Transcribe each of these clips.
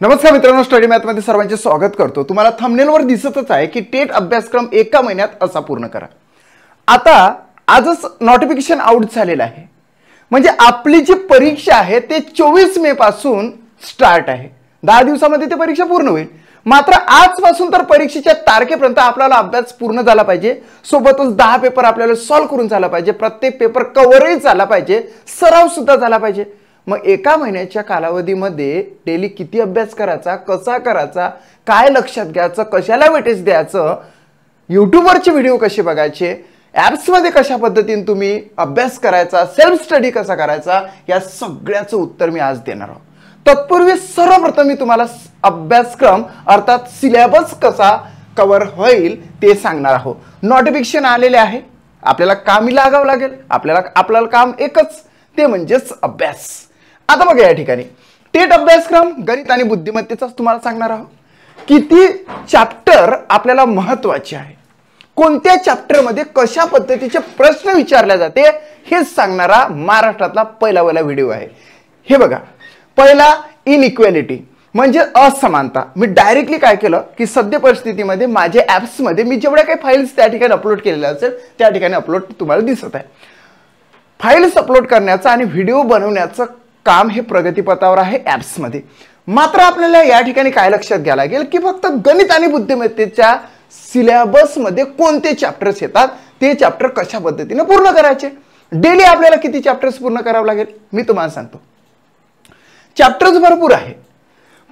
नमस्कार मित्रांनो, study math मध्ये सर्वांचे स्वागत करतो। तुम्हाला थंबनेलवर दिसतच आहे की टेट अभ्यासक्रम एका महिन्यात असा पूर्ण करा। आता आजच नोटिफिकेशन आउट झालेलं आहे, म्हणजे आपली जी परीक्षा आहे ते 24 मे पासून स्टार्ट आहे। 10 दिवसामध्ये ती परीक्षा पूर्ण होईल। मात्र आजपासून तर परीक्षेच्या तारखेपर्यंत आपल्याला अभ्यास पूर्ण झाला पाहिजे, सोबतच 10 पेपर आपल्याला सॉल्व्ह करून झाला पाहिजे, प्रत्येक पेपर कव्हरही झाला पाहिजे, सराव सुद्धा झाला पाहिजे। मग एका महिन्याच्या कालावधीमध्ये डेली किती अभ्यास करायचा, कसा करायचा, काय लक्षात घ्यायचं, कशाला वेटेज द्यायचं, यूट्यूबवरचे व्हिडिओ कसे बघायचे, ॲप्समध्ये कशा पद्धतीने तुम्ही अभ्यास करायचा, सेल्फ स्टडी कसा करायचा, या सगळ्याचं उत्तर मी आज देणार आहोत। तत्पूर्वी सर्वप्रथम मी तुम्हाला अभ्यासक्रम अर्थात सिलेबस कसा कव्हर होईल ते सांगणार आहोत। नोटिफिकेशन आलेले आहे, आपल्याला कामी लागावं लागेल। आपल्याला काम एकच, ते म्हणजेच अभ्यास। आता बघा, या ठिकाणी टेट अभ्यासक्रम गणित आणि बुद्धिमत्तेचा तुम्हाला सांगणार आहोत। किती चॅप्टर आपल्याला महत्त्वाचे आहे, कोणत्या चॅप्टर मध्ये कशा पद्धतीचे प्रश्न विचारले जाते हे सांगणारा महाराष्ट्रातला पहिला व्हिडिओ आहे। हे बघा, पहिला इनइक्वालिटी म्हणजे असमानता। मी डायरेक्टली काय केलं की सध्या परिस्थितीमध्ये माझे ॲप्स मध्ये मी जेवढ्या काही फाइल्स त्या ठिकाणी अपलोड केलेल्या असेल त्या ठिकाणी अपलोड तुम्हाला दिसत आहे। फाइल्स अपलोड करण्याचं आणि व्हिडिओ बनवण्याचं काम हे प्रगतीपथावर आहे ॲप्स मध्ये। मात्र आपल्याला या ठिकाणी काय लक्षात घ्यायला लागेल की फक्त गणित आणि बुद्धिमत्तेच्या सिलेबस मध्ये कोणते चॅप्टर्स येतात, ते चॅप्टर कशा पद्धतीने पूर्ण करायचे, डेली आपल्याला किती चॅप्टर्स पूर्ण करावे लागेल मी तुम्हाला सांगतो। चॅप्टर्स भरपूर आहे,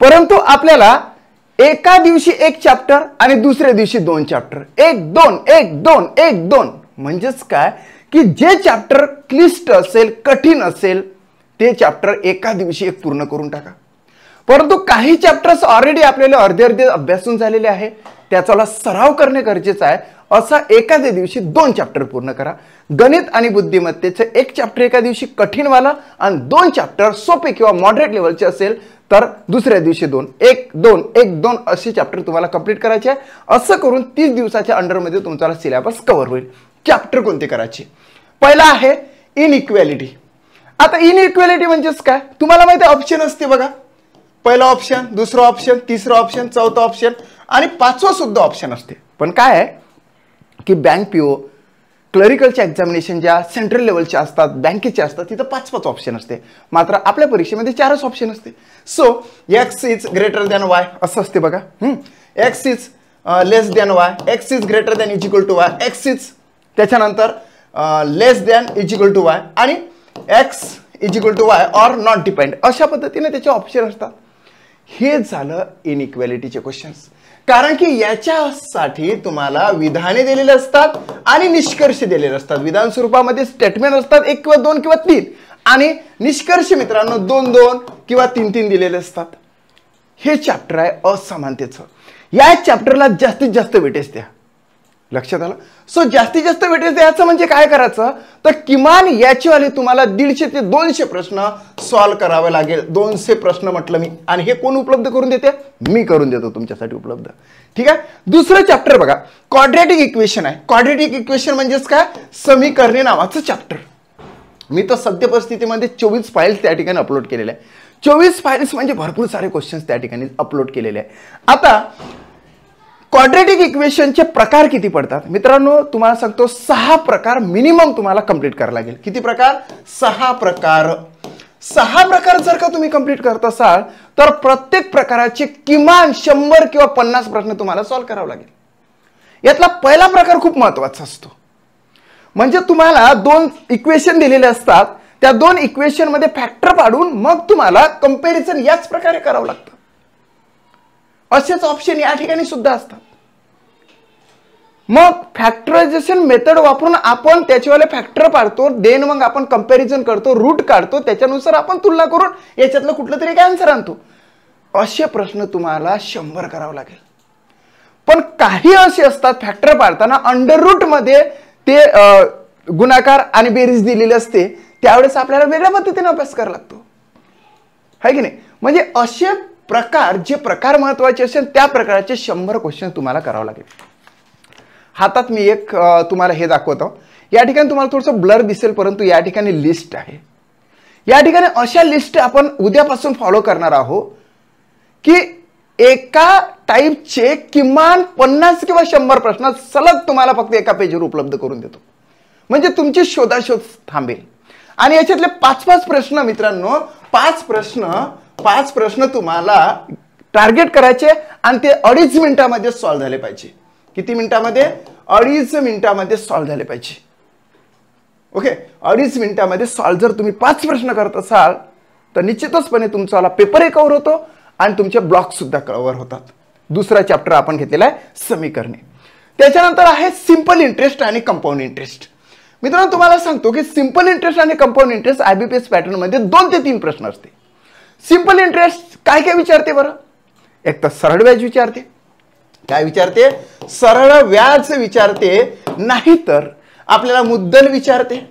परंतु आपल्याला एका दिवशी एक चॅप्टर आणि दुसऱ्या दिवशी 2 चॅप्टर, 1-2 म्हणजेच काय की जे चॅप्टर क्लिष्ट असेल, कठीण असेल, ते चॅप्टर एका दिवशी एक पूर्ण करून टाका। परंतु काही चॅप्टर्स ऑलरेडी आपल्याला अर्धे अभ्यासून झालेले आहे, त्याचा सराव करणे गरजेचं आहे। असा एखाद्या दिवशी 2 चॅप्टर पूर्ण करा। गणित आणि बुद्धिमत्तेचे एक चॅप्टर एका दिवशी कठीणवाला आणि 2 चॅप्टर सोपे किंवा मॉडरेट लेवलचे असेल तर दुसऱ्या दिवशी 1-2 असे चॅप्टर तुम्हाला कंप्लीट करायचे आहे। असं करून 30 दिवसाच्या अंडरमध्ये तुमचा सिलेबस कव्हर होईल। चॅप्टर कोणते करायचे? पहिला आहे इनइक्वालिटी। आता इनइक्वालिटी म्हणजेच काय, तुम्हाला माहिती आहे ऑप्शन असते बघा, पहिला ऑप्शन, दुसरा ऑप्शन, तिसरा ऑप्शन, चौथा ऑप्शन आणि 5वा सुद्धा ऑप्शन असते। पण काय आहे की बँक पीओ, क्लरिकलच्या एक्झामिनेशन ज्या सेंट्रल लेवलच्या असतात, बँकेचे असतात, तिथं 5वाच ऑप्शन असते। मात्र आपल्या परीक्षेमध्ये 4च ऑप्शन असते। So x is greater than y असं असते बघा। X is less than y, x is greater than is equal to y, x is त्याच्यानंतर less than is equal to y आणि x is equal to y or not depend, अशा पद्धतीने त्याचे option असतात। हे झालं इनइक्वालिटीचे क्वेश्चन्स, कारण की याच्यासाठी तुम्हाला विधाने दिलेले असतात आणि निष्कर्ष दिलेले असतात। विधान स्वरूपामध्ये स्टेटमेंट असतात 1 किंवा 2 किंवा 3 आणि निष्कर्ष मित्रांनो 2-2 किंवा 3-3 दिलेले असतात। हे चॅप्टर आहे असमानतेचं। या चॅप्टरला जास्तीत जास्त वेटेज द्या, लक्षात आलं? सो जास्तीत जास्त वेटेज द्यायचं म्हणजे काय करायचं तर किमान याचीवाले तुम्हाला 150 ते 200 प्रश्न सॉल्व्ह करावे लागेल। 200 प्रश्न म्हटलं मी, आणि हे कोण उपलब्ध करून देते? मी करून देतो तुमच्यासाठी उपलब्ध, ठीक आहे। दुसरं चॅप्टर बघा, क्वाड्रॅटिक इक्वेशन आहे। क्वाड्रॅटिक इक्वेशन म्हणजेच काय, समीकरणे नावाचं चॅप्टर। मी तर सध्या परिस्थितीमध्ये 24 फाइल्स त्या ठिकाणी अपलोड केलेल्या आहे। 24 फाइल्स म्हणजे भरपूर सारे क्वेश्चन्स त्या ठिकाणी अपलोड केलेले आहे। आता क्वाड्रॅटिक इक्वेशनचे प्रकार किती पडतात मित्रांनो, तुम्हाला सांगतो 6 प्रकार मिनिमम तुम्हाला कंप्लीट करावे लागेल। किती प्रकार? 6 प्रकार। 6 प्रकार जर का तुम्ही कंप्लीट करत असाल तर प्रत्येक प्रकाराचे किमान 100 किंवा 50 प्रश्न तुम्हाला सॉल्व्ह करावे लागेल। यातला पहिला प्रकार खूप महत्त्वाचा असतो, म्हणजे तुम्हाला 2 इक्वेशन दिलेले असतात, त्या 2 इक्वेशन मध्ये फॅक्टर पाडून मग तुम्हाला कंपॅरिझन याच प्रकारे करावं लागतं। असेच ऑप्शन या ठिकाणी सुद्धा असतात। मग फॅक्टरायझेशन मेथड वापरून आपण त्याच्यावाले फॅक्टर पाडतो, देन मग आपण कंपॅरिझन करतो, रूट काढतो, त्याच्यानुसार आपण तुलना करून याच्यातलं कुठलं तरी एक आन्सर आणतो। असे प्रश्न तुम्हाला 100 करावे लागेल। पण काही असे असतात फॅक्टर पाडताना अंडर रूट मध्ये ते गुणाकार आणि बेरीज दिलेली असते, त्यावेळेस आपल्याला वेगळ्या पद्धतीने अभ्यास करावा लागतो, है की नाही? म्हणजे असे प्रकार, जे प्रकार महत्त्वाचे असेल त्या प्रकारचे 100 क्वेश्चन तुम्हाला करावं लागेल। हातात मी एक तुम्हाला हे दाखवतो, या ठिकाणी तुम्हाला थोडंसं ब्लर दिसेल, परंतु या ठिकाणी लिस्ट आहे। या ठिकाणी अशा लिस्ट आपण उद्यापासून फॉलो करणार आहोत की एका टाईपचे किमान 50 किंवा 100 प्रश्न सलग तुम्हाला फक्त एका पेजवर उपलब्ध करून देतो, म्हणजे तुमची शोधाशोध थांबेल. आणि याच्यातले 5-5 प्रश्न मित्रांनो, 5 प्रश्न तुम्हाला टार्गेट करायचे आणि ते 2.5 मिनिटामध्ये सॉल्व्ह झाले पाहिजे. किती मिनिटामध्ये? 2.5 मिनिटामध्ये सॉल्व्ह झाले पाहिजे. ओके, 2.5 मिनिटामध्ये सॉल्व्ह जर तुम्ही 5 प्रश्न करत असाल तर निश्चितचपणे तुमचा पेपरही कव्हर होतो आणि तुमचे ब्लॉक सुद्धा कव्हर होतात. दुसरा चॅप्टर आपण घेतलेला आहे समीकरणे. त्याच्यानंतर आहे सिंपल इंटरेस्ट आणि कंपाऊंड इंटरेस्ट. मित्रांनो तुम्हाला सांगतो की सिंपल इंटरेस्ट आणि कंपाऊंड इंटरेस्ट आयबीपीएस पॅटर्न मध्ये 2 ते 3 प्रश्न असते. सिंपल इंटरेस्ट काय काय विचारते बरं? एक तर सरळ व्याज विचारते. काय विचारते? सरळ व्याज विचारते. नाहीतर आपल्याला मुद्दल विचारते,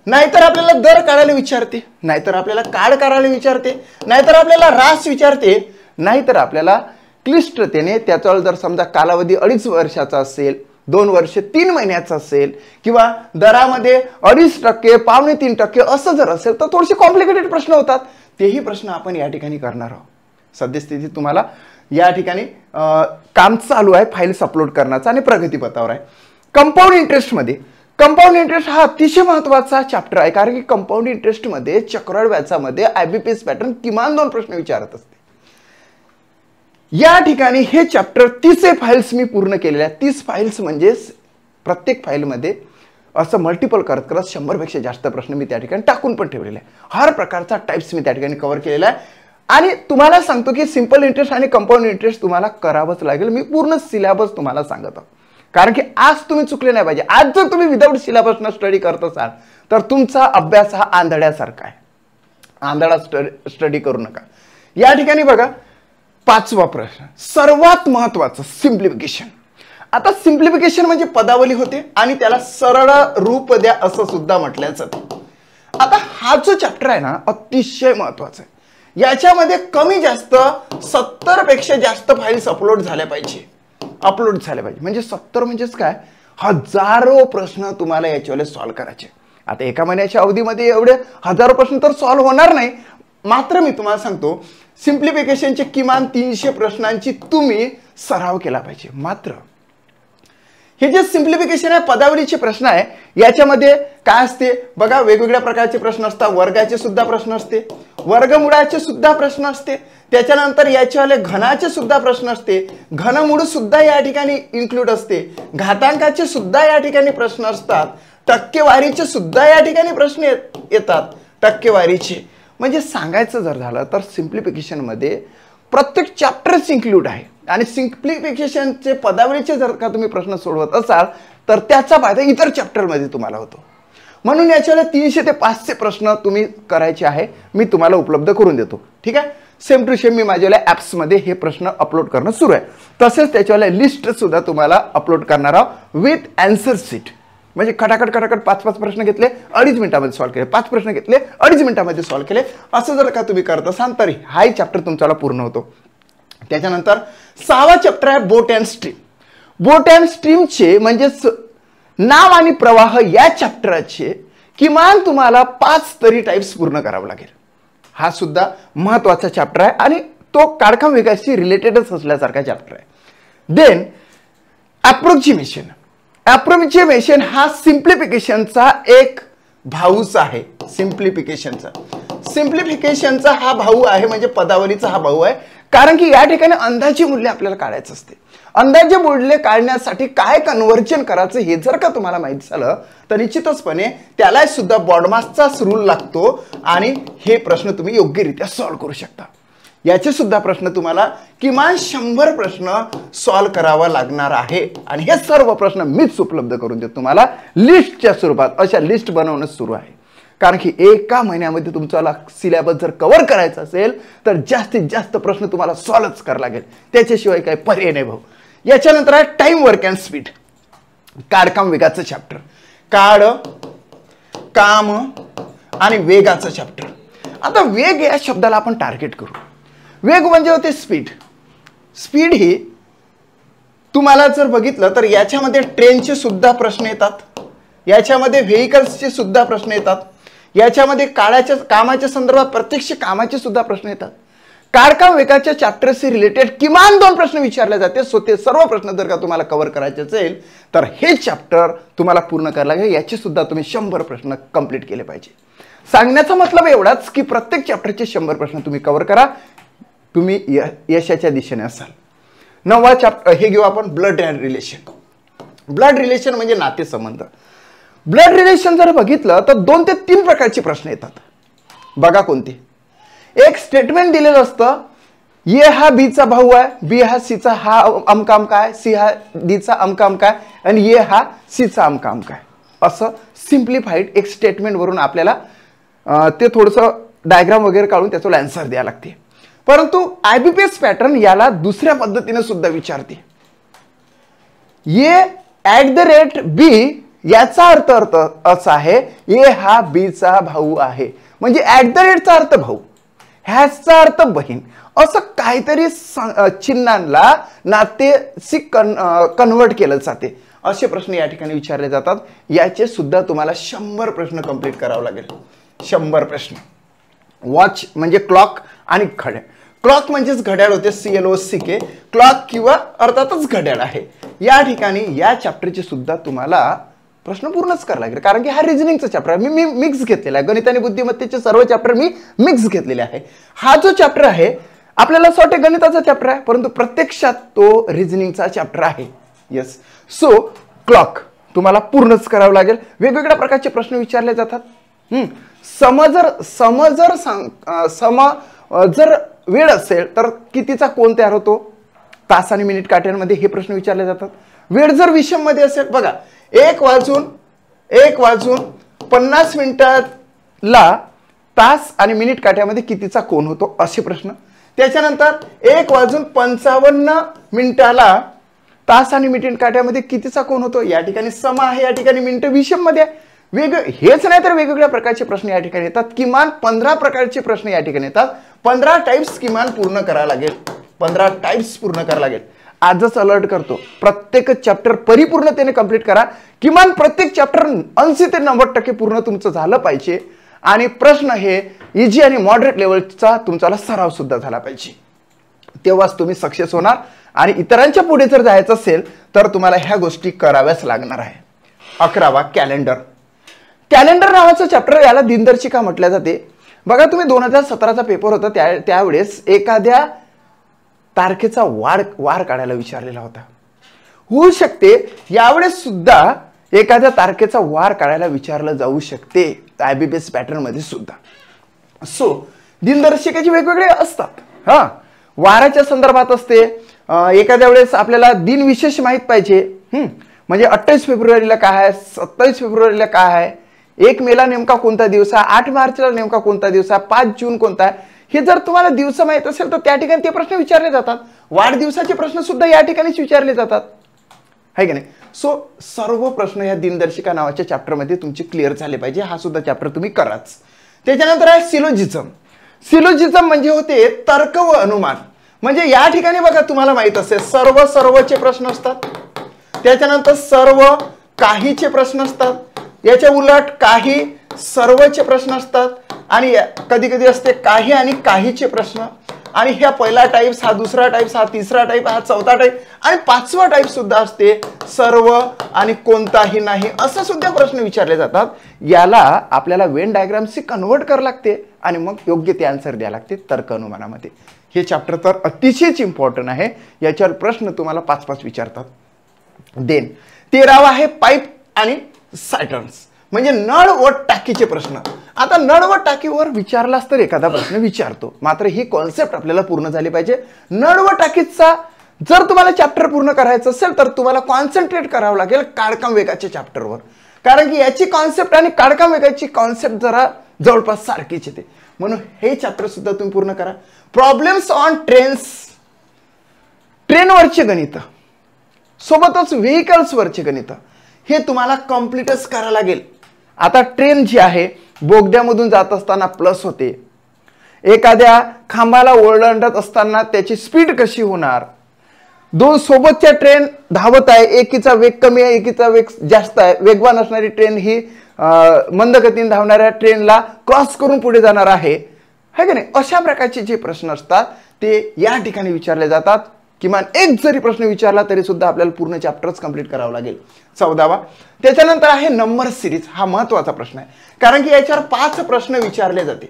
नाहीतर आपल्याला दर काढायला विचारते, नाहीतर आपल्याला काढ करायला विचारते, नाहीतर आपल्याला रास विचारते, नाहीतर आपल्याला क्लिष्टतेने त्याचा जर समजा कालावधी 2.5 वर्षाचा असेल, 2 वर्ष 3 महिन्याचा असेल किंवा दरामध्ये 2.5%, 2.25% असं जर असेल तर थोडेसे कॉम्प्लिकेटेड प्रश्न होतात. तेही प्रश्न आपण या ठिकाणी करणार आहोत. सद्यस्थितीत तुम्हाला या ठिकाणी काम चालू आहे फाईल्स अपलोड करण्याचा आणि प्रगतीपथावर आहे. कंपाऊंड इंटरेस्टमध्ये कंपाऊंड इंटरेस्ट हा अतिशय महत्त्वाचा चॅप्टर आहे, कारण की कंपाऊंड इंटरेस्टमध्ये चक्रवाढ व्याजामध्ये आयबीपीएस पॅटर्न किमान 2 प्रश्न विचारत असते. या ठिकाणी हे चॅप्टर 30 फाइल्स मी पूर्ण केलेल्या आहेत. 30 फाइल्स म्हणजे प्रत्येक फाईलमध्ये असं मल्टिपल करत करत 100 पेक्षा जास्त प्रश्न मी त्या ठिकाणी टाकून पण ठेवलेले आहे. हर प्रकारचा टाइप्स मी त्या ठिकाणी कव्हर केलेला आहे. आणि तुम्हाला सांगतो की सिंपल इंटरेस्ट आणि कंपाऊंड इंटरेस्ट तुम्हाला करावंच लागेल. मी पूर्ण सिलेबस तुम्हाला सांगत आहे, कारण की आज तुम्ही चुकले नाही पाहिजे. आज जर तुम्ही विदाऊट सिलेबसनं स्टडी करत असाल तर तुमचा अभ्यास हा आंधळ्यासारखा आहे. आंधळा स्टडी करू नका. या ठिकाणी बघा 5वा प्रश्न सर्वात महत्त्वाचं सिम्प्लिफिकेशन. आता सिम्प्लिफिकेशन म्हणजे पदावली होते आणि त्याला सरळ रूप द्या असं सुद्धा म्हटलं जातं. आता हा जो चॅप्टर आहे ना अतिशय महत्त्वाचा आहे. याच्यामध्ये कमी जास्त 70 पेक्षा जास्त फाइल्स अपलोड झाल्या पाहिजे. म्हणजे 70 म्हणजेच काय, हजारो प्रश्न तुम्हाला याच्यावर सॉल्व्ह करायचे. आता एका महिन्याच्या अवधीमध्ये एवढे हजारो प्रश्न तर सॉल्व्ह होणार नाही. मात्र मी तुम्हाला सांगतो सिम्प्लिफिकेशनचे किमान 300 प्रश्नांची तुम्ही सराव केला पाहिजे. मात्र हे जे सिम्प्लिफिकेशन आहे पदावलीचे प्रश्न आहे, याच्यामध्ये काय असते बघा, वेगवेगळ्या प्रकारचे प्रश्न असतात. वर्गाचे सुद्धा प्रश्न असते, वर्गमुळाचे सुद्धा प्रश्न असते, त्याच्यानंतर याच्यावाले घनाचे सुद्धा प्रश्न असते, घनमूळ सुद्धा या ठिकाणी इन्क्लूड असते, घातांकाचे सुद्धा या ठिकाणी प्रश्न असतात, टक्केवारीचे सुद्धा या ठिकाणी प्रश्न येतात. टक्केवारीचे म्हणजे सांगायचं जर झालं तर सिम्प्लिफिकेशन मध्ये प्रत्येक चॅप्टरच इन्क्लूड आहे. आणि सिम्प्लिफिकेशनचे पदावलीचे जर का तुम्ही प्रश्न सोडवत असाल तर त्याचा फायदा इतर चॅप्टरमध्ये तुम्हाला होतो. म्हणून याच्याला 300 ते 500 प्रश्न तुम्ही करायचे आहे, मी तुम्हाला उपलब्ध करून देतो. ठीक आहे. सेम टू सेम मी माझ्या ॲप्समध्ये हे प्रश्न अपलोड करणं सुरू आहे. तसेच त्याच्यावाल्या लिस्ट सुद्धा तुम्हाला अपलोड करणार आहोत विथ आन्सर शीट. म्हणजे खटाखट 5-5 प्रश्न घेतले 2.5 मिनिटामध्ये सॉल्व्ह केले, 5 प्रश्न घेतले 2.5 मिनिटामध्ये सॉल्व्ह केले. असं जर का तुम्ही करत असाल तर हाही चॅप्टर तुमच्याला पूर्ण होतो. त्याच्यानंतर 6वा चॅप्टर आहे बोट अँड स्ट्रीम. बोट अँड स्ट्रीमचे म्हणजे नाव आणि प्रवाह या चॅप्टरचे किमान तुम्हाला 5 तरी टाइप्स पूर्ण करावं लागेल. हा सुद्धा महत्त्वाचा चॅप्टर आहे आणि तो काळखाम विकासाशी रिलेटेडच असल्यासारखा चॅप्टर आहे. Then approximation. अप्रोक्सिमेशन हा सिम्प्लिफिकेशनचा एक भाऊच आहे. सिम्प्लिफिकेशनचा हा भाऊ आहे, म्हणजे पदावलीचा हा भाऊ आहे. कारण की या ठिकाणी अंदाजे मूल्य आपल्याला काढायचं असते. अंदाजे मूल्य काढण्यासाठी काय कन्व्हर्जन करायचं हे जर का तुम्हाला माहिती झालं तर निश्चितचपणे त्याला सुद्धा बॉडमासचाच रूल लागतो आणि हे प्रश्न तुम्ही योग्यरित्या सॉल्व्ह करू शकता. याचे सुद्धा प्रश्न तुम्हाला किमान 100 प्रश्न सॉल्व्ह करावा लागणार आहे. आणि हे सर्व प्रश्न मीच उपलब्ध करून देतो तुम्हाला लिस्टच्या स्वरूपात. अशा लिस्ट बनवणं सुरू आहे, कारण की एका महिन्यामध्ये तुमचा सिलेबस जर कव्हर करायचा असेल तर जास्तीत जास्त प्रश्न तुम्हाला सॉल्व्हच करावा लागेल. त्याच्याशिवाय काही पर्याय नाही भाऊ. याच्यानंतर आहे टाइम, वर्क अँड स्पीड. काळखाम वेगाचं चॅप्टर. काळ, काम आणि वेगाचं चॅप्टर. आता वेग या शब्दाला आपण टार्गेट करू. वेग म्हणजे होते स्पीड. स्पीड ही तुम्हाला जर बघितलं तर याच्यामध्ये ट्रेनचे सुद्धा प्रश्न येतात, याच्यामध्ये व्हेइकल्सचे सुद्धा प्रश्न येतात, याच्यामध्ये कामाच्या संदर्भात प्रत्यक्ष कामाचे सुद्धा प्रश्न येतात. काळकाम वेगाच्या चॅप्टरशी रिलेटेड किमान 2 प्रश्न विचारले जाते. सो ते सर्व प्रश्न जर का तुम्हाला कव्हर करायचे असेल तर हे चॅप्टर तुम्हाला पूर्ण करायला लागेल. याचे सुद्धा तुम्ही 100 प्रश्न कंप्लीट केले पाहिजे. सांगण्याचा मतलब एवढाच की प्रत्येक चॅप्टरचे 100 प्रश्न तुम्ही कव्हर करा, तुम्ही यशाच्या दिशेने असाल. 9वा चॅप्टर हे घेऊ आपण, ब्लड रिलेशन. ब्लड रिलेशन म्हणजे नातेसंबंध. ब्लड रिलेशन जर बघितलं तर 2 ते 3 प्रकारचे प्रश्न येतात. बघा कोणते. एक स्टेटमेंट दिलेलं असतं, ए हा बीचा भाऊ आहे, बी हा सीचा हा अमका अमका आहे, सी हा डीचा अमका अमका आहे आणि ए हा सीचा अमका अमका आहे. असं सिम्प्लिफाईड एक स्टेटमेंट वरून आपल्याला ते थोडंसं डायग्राम वगैरे काढून त्याचं आन्सर द्यावं लागते. परंतु आयबीपीएस पॅटर्न याला दुसऱ्या पद्धतीने सुद्धा विचारते. ए @ बी याचा अर्थ असा आहे, ए हा बीचा भाऊ आहे, म्हणजे @ चा अर्थ भाऊ, ह्याचा अर्थ बहीण, असं काहीतरी चिन्हांना नातेशी कन्वर्ट केलं जाते. असे प्रश्न या ठिकाणी विचारले जातात. याचे सुद्धा तुम्हाला 100 प्रश्न कंप्लीट करावं लागेल. 100 प्रश्न. वॉच म्हणजे क्लॉक आणि घड्याळ. क्लॉक म्हणजेच घड्याळ होते, CLOCK, क्लॉक किंवा अर्थातच घड्याळ आहे. या ठिकाणी या चॅप्टरचे सुद्धा तुम्हाला प्रश्न पूर्णच करायला लागेल, कारण की हा रिझनिंगचा चॅप्टर आहे. मी मिक्स घेतलेला आहे. गणित आणि बुद्धिमत्तेचे सर्व चॅप्टर मी मिक्स घेतलेले आहे. हा जो चॅप्टर आहे आपल्याला असं वाटतं गणिताचा चॅप्टर आहे, परंतु प्रत्यक्षात तो रिझनिंगचा चॅप्टर आहे. येस. सो क्लॉक तुम्हाला पूर्णच करावं लागेल. वेगवेगळ्या प्रकारचे प्रश्न विचारले जातात. जर वेळ असेल तर कितीचा कोण तयार होतो, तास आणि मिनिट काट्यांमध्ये हे प्रश्न विचारले जातात. वेळ जर विषम मध्ये असेल, बघा 1 वाजून 50 मिनिटाला तास आणि मिनिट काट्यामध्ये कितीचा कोण होतो, असे प्रश्न. त्याच्यानंतर 1 वाजून 55 मिनिटाला तास आणि मिनिट काट्यामध्ये कितीचा कोण होतो, या ठिकाणी सम आहे, या ठिकाणी मिनिट विषम मध्ये आहे. हेच नाही तर वेगवेगळ्या प्रकारचे प्रश्न या ठिकाणी येतात. किमान 15 प्रकारचे प्रश्न या ठिकाणी येतात. 15 टाइप्स किमान पूर्ण करायला लागेल. 15 टाइप्स पूर्ण करायला लागेल. आजच अलर्ट करतो, प्रत्येक चॅप्टर परिपूर्णतेने कंप्लीट करा. किमान प्रत्येक चॅप्टर 80 ते 90% पूर्ण तुमचं झालं पाहिजे. आणि प्रश्न हे इझी आणि मॉडरेट लेवलचा तुमचा सराव सुद्धा झाला पाहिजे. तेव्हाच तुम्ही सक्सेस होणार. आणि इतरांच्या पुढे जर जायचं असेल तर तुम्हाला ह्या गोष्टी कराव्याच लागणार आहे. 11वा कॅलेंडर. कॅलेंडर नावाचं चॅप्टर, याला दिनदर्शिका म्हटल्या जाते. बघा तुम्ही 2017चा पेपर होता त्यावेळेस एखाद्या तारखेचा वार काढायला विचारलेला होता. होऊ शकते यावेळेस सुद्धा एखाद्या तारखेचा वार काढायला विचारलं जाऊ शकते आयबीपीएस पॅटर्न मध्ये सुद्धा. सो दिनदर्शिकेचे वेगवेगळे असतात. वाराच्या संदर्भात असते. एखाद्या वेळेस आपल्याला दिन विशेष माहित पाहिजे. म्हणजे 28 फेब्रुवारीला काय आहे, 27 फेब्रुवारीला काय आहे, 1 मेला नेमका कोणता दिवस आहे, 8 मार्चला नेमका कोणता दिवस आहे, 5 जून कोणता आहे, हे जर तुम्हाला दिवस माहित असेल तर त्या ठिकाणी ते प्रश्न विचारले जातात. वाढदिवसाचे प्रश्न सुद्धा या ठिकाणीच विचारले जातात, है की नाही. सो सर्व प्रश्न या दिनदर्शिका नावाच्या चॅप्टर मध्ये तुमचे क्लिअर झाले पाहिजे. हा सुद्धा चॅप्टर तुम्ही कराच. त्याच्यानंतर आहे सिलोजिझम. सिलोजिझम म्हणजे होते तर्क व अनुमान. म्हणजे या ठिकाणी बघा तुम्हाला माहित असेल सर्वचे प्रश्न असतात. त्याच्यानंतर सर्व काहीचे प्रश्न असतात. याच्या उलट काही सर्वचे प्रश्न असतात. आणि कधी कधी असते काही आणि काहीचे प्रश्न. आणि ह्या पहिला टाइप्स, हा दुसरा टाइप्स, हा तिसरा टाइप, हा चौथा टाइप आणि 5वा टाइप सुद्धा असते सर्व आणि कोणताही नाही, असं सुद्धा प्रश्न विचारले जातात. याला आपल्याला वेन डायग्रामशी कन्वर्ट करावं लागते आणि मग योग्य ते आन्सर द्यावे लागते तर्क अनुमानामध्ये. हे चॅप्टर तर अतिशयच इम्पॉर्टंट आहे. याच्यावर प्रश्न तुम्हाला 5-5 विचारतात. देन 13वा आहे पाईप आणि सॅटर्न्स, म्हणजे नळ व टाकीचे प्रश्न. आता नळ व टाकीवर विचारलाच तर एखादा प्रश्न विचारतो, मात्र ही कॉन्सेप्ट आपल्याला पूर्ण झाली पाहिजे. नळ व टाकीचा जर तुम्हाला चॅप्टर पूर्ण करायचं असेल तर तुम्हाला कॉन्सन्ट्रेट करावं लागेल काळकाम वेगाच्या चॅप्टरवर, कारण की याची कॉन्सेप्ट आणि काळकाम वेगाची कॉन्सेप्ट जरा जवळपास सारखीच येते. म्हणून हे चॅप्टर सुद्धा तुम्ही पूर्ण करा. प्रॉब्लेम्स ऑन ट्रेन्स, ट्रेनवरचे गणित सोबतच व्हेकल्सवरचे गणित हे तुम्हाला कम्प्लीटच करावं लागेल. आता ट्रेन जी आहे बोगद्यामधून जात असताना प्लस होते, एखाद्या खांबाला ओलांडत असताना त्याची स्पीड कशी होणार, 2 सोबतच्या ट्रेन धावत आहे, एकीचा वेग कमी आहे एकीचा वेग जास्त आहे, वेगवान असणारी ट्रेन ही मंद गतीने धावणाऱ्या ट्रेनला क्रॉस करून पुढे जाणार आहे, है की नाही. अशा प्रकारचे जे प्रश्न असतात ते या ठिकाणी विचारले जातात. किमान एक जरी प्रश्न विचारला तरी सुद्धा आपल्याला पूर्ण चॅप्टर्स कंप्लीट करावं लागेल. 14वा. त्याच्यानंतर आहे नंबर सिरीज. हा महत्त्वाचा प्रश्न आहे, कारण की याच्यावर 5 प्रश्न विचारले जाते.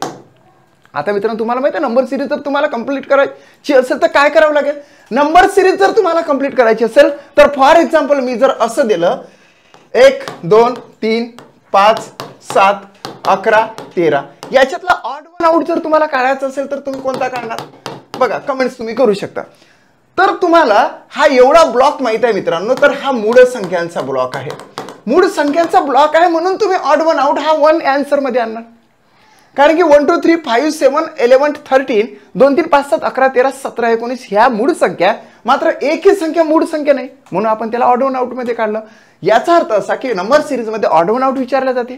आता मित्रांनो, तुम्हाला माहिती आहे नंबर सिरीज जर तुम्हाला कंप्लीट करायची असेल तर काय करावं लागेल. नंबर सिरीज जर तुम्हाला कंप्लीट करायची असेल तर फॉर एक्झाम्पल मी जर असं दिलं 1 2 3 5 7 11 13, याच्यातला ऑड वन आउट जर तुम्हाला काढायचं असेल तर तुम्ही कोणता काढणार. बघा, कमेंट्स तुम्ही करू शकता. तर तुम्हाला हा एवढा ब्लॉक माहित आहे मित्रांनो, तर हा मूळ संख्यांचा ब्लॉक आहे. मूळ संख्यांचा ब्लॉक आहे म्हणून तुम्ही ऑड वन आउट हा 1 आन्सर मध्ये आणणार. कारण की 1 2 3 5 7 11 13 2 3 5 7 11 13 17 19 ह्या मूळ संख्या, मात्र एकही संख्या मूळ संख्या नाही, म्हणून आपण त्याला ऑड वन आउट मध्ये काढलं. याचा अर्थ असा की नंबर सिरीज मध्ये ऑड वन आउट विचारले जाते.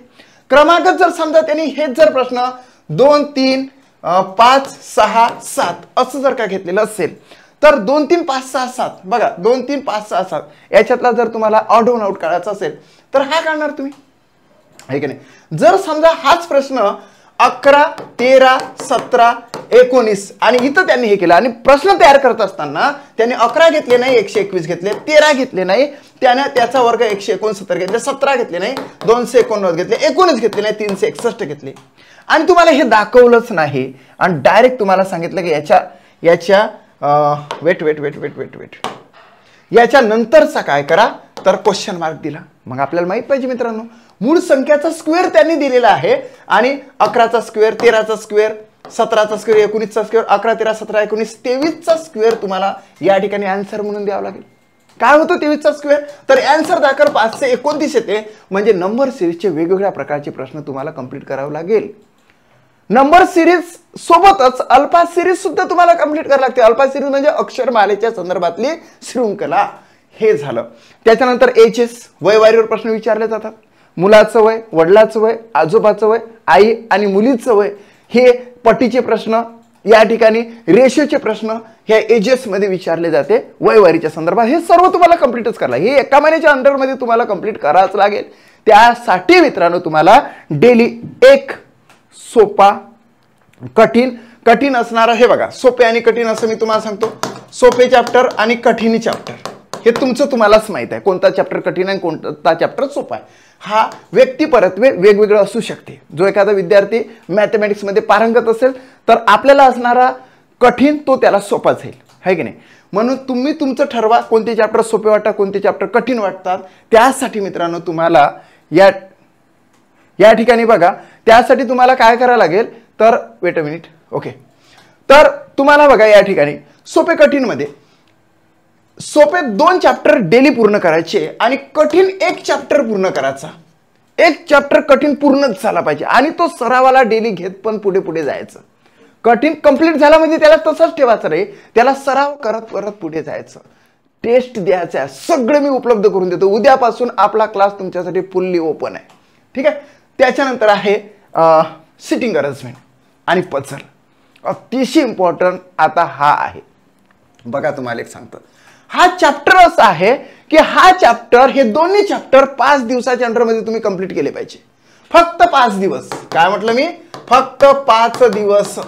क्रमांक जर समजा त्यांनी हेच जर प्रश्न 2 3 5 6 7 असं जर का घेतलेलं असेल तर 2 3 5 6 7, बघा 2 3 5 6 7 याच्यातला जर तुम्हाला ऑड वन आउट काढायचा असेल तर हा काढणार तुम्ही, आहे की नाही. जर समजा हाच प्रश्न 11 13 17 19 आणि इथं त्यांनी हे केलं आणि प्रश्न तयार करत असताना त्यांनी 11 घेतले नाही 121 घेतले, 13 घेतले नाही त्याने त्याचा वर्ग 169 घेतले, 17 घेतले नाही 289 घेतले, 19 घेतले नाही 361 घेतले. आणि तुम्हाला हे दाखवलंच नाही आणि डायरेक्ट तुम्हाला सांगितलं की याच्या वेट याच्या नंतरचा काय करा, तर क्वेश्चन मार्क दिला. मग आपल्याला माहित पाहिजे मित्रांनो, मूळ संख्याचा स्क्वेअर त्यांनी दिलेला आहे आणि 11चा स्क्वेअर 13चा स्क्वेअर 17चा स्क्वेअर 19चा स्क्वेअर 11 13 17 19 23चा स्क्वेअर तुम्हाला या ठिकाणी आन्सर म्हणून द्यावं लागेल. काय होतं 23चा स्क्वेअर, तर आन्सर दाखल 529 येते. म्हणजे नंबर सिरीजचे वेगवेगळ्या प्रकारचे प्रश्न तुम्हाला कंप्लीट करावे लागेल. नंबर सिरीज सोबतच अल्फा सिरीज सुद्धा तुम्हाला कंप्लीट करावी लागते. अल्फा सिरीज म्हणजे अक्षरमालेच्या संदर्भातली शृंखला. हे झालं. त्याच्यानंतर एचएस वयवारीवर प्रश्न विचारले जातात. मुलाचं वय, वडिलाचं वय, आजोबाचं वय, आई आणि मुलीचं वय, हे पटीचे प्रश्न या ठिकाणी, रेशोचे प्रश्न ह्या एजेस मध्ये विचारले जाते वयवारीच्या संदर्भात. हे सर्व तुम्हाला कंप्लीटच करायला, हे एका महिन्याच्या अंडरमध्ये तुम्हाला कंप्लीट करावंच लागेल. त्यासाठी मित्रांनो तुम्हाला डेली एक सोपा कठीण असणारा, हे बघा सोपे आणि कठीण असं मी तुम्हाला सांगतो. सोपे चॅप्टर आणि कठीण चॅप्टर हे तुम्हालाच माहित आहे, कोणता चॅप्टर कठीण आहे कोणता चॅप्टर सोपा आहे. हा व्यक्तिपरत्वे वेगवेगळं असू शकते. जो एखादा विद्यार्थी मॅथमॅटिक्स मध्ये पारंगत असेल तर आपल्याला असणारा कठीण तो त्याला सोपा जाईल, आहे की नाही. म्हणून तुम्ही तुमचं ठरवा कोणते चॅप्टर सोपे वाटतात कोणते चॅप्टर कठीण वाटतात. त्यासाठी मित्रांनो तुम्हाला या ठिकाणी बघा, त्यासाठी तुम्हाला काय करावं लागेल, तर वेट अ मिनिट, ओके. तर तुम्हाला बघा या ठिकाणी सोपे कठीण मध्ये सोपे 2 चॅप्टर डेली पूर्ण करायचे आणि कठीण 1 चॅप्टर पूर्ण करायचा. 1 चॅप्टर कठीण पूर्णच झाला पाहिजे आणि तो सरावाला डेली घेत पण पुढे जायचं. कठीण कंप्लीट झाला म्हणजे त्याला तसंच ठेवायचं नाही, त्याला सराव करत पुढे जायचं. टेस्ट द्यायचा, सगळं मी उपलब्ध करून देतो. उद्यापासून आपला क्लास तुमच्यासाठी फुल्ली ओपन आहे, ठीक आहे. त्याच्यानंतर आहे सिटिंग अरेंजमेंट आणि पझल. अतिशय इम्पॉर्टंट आता हा आहे. बघा तुम्हाला एक सांगतो, हा चॅप्टर असा आहे की हा चॅप्टर, हे दोन्ही चॅप्टर 5 दिवसाच्या अंडरमध्ये तुम्ही कंप्लीट केले पाहिजे. फक्त 5 दिवस. काय म्हटलं मी, फक्त 5 दिवस.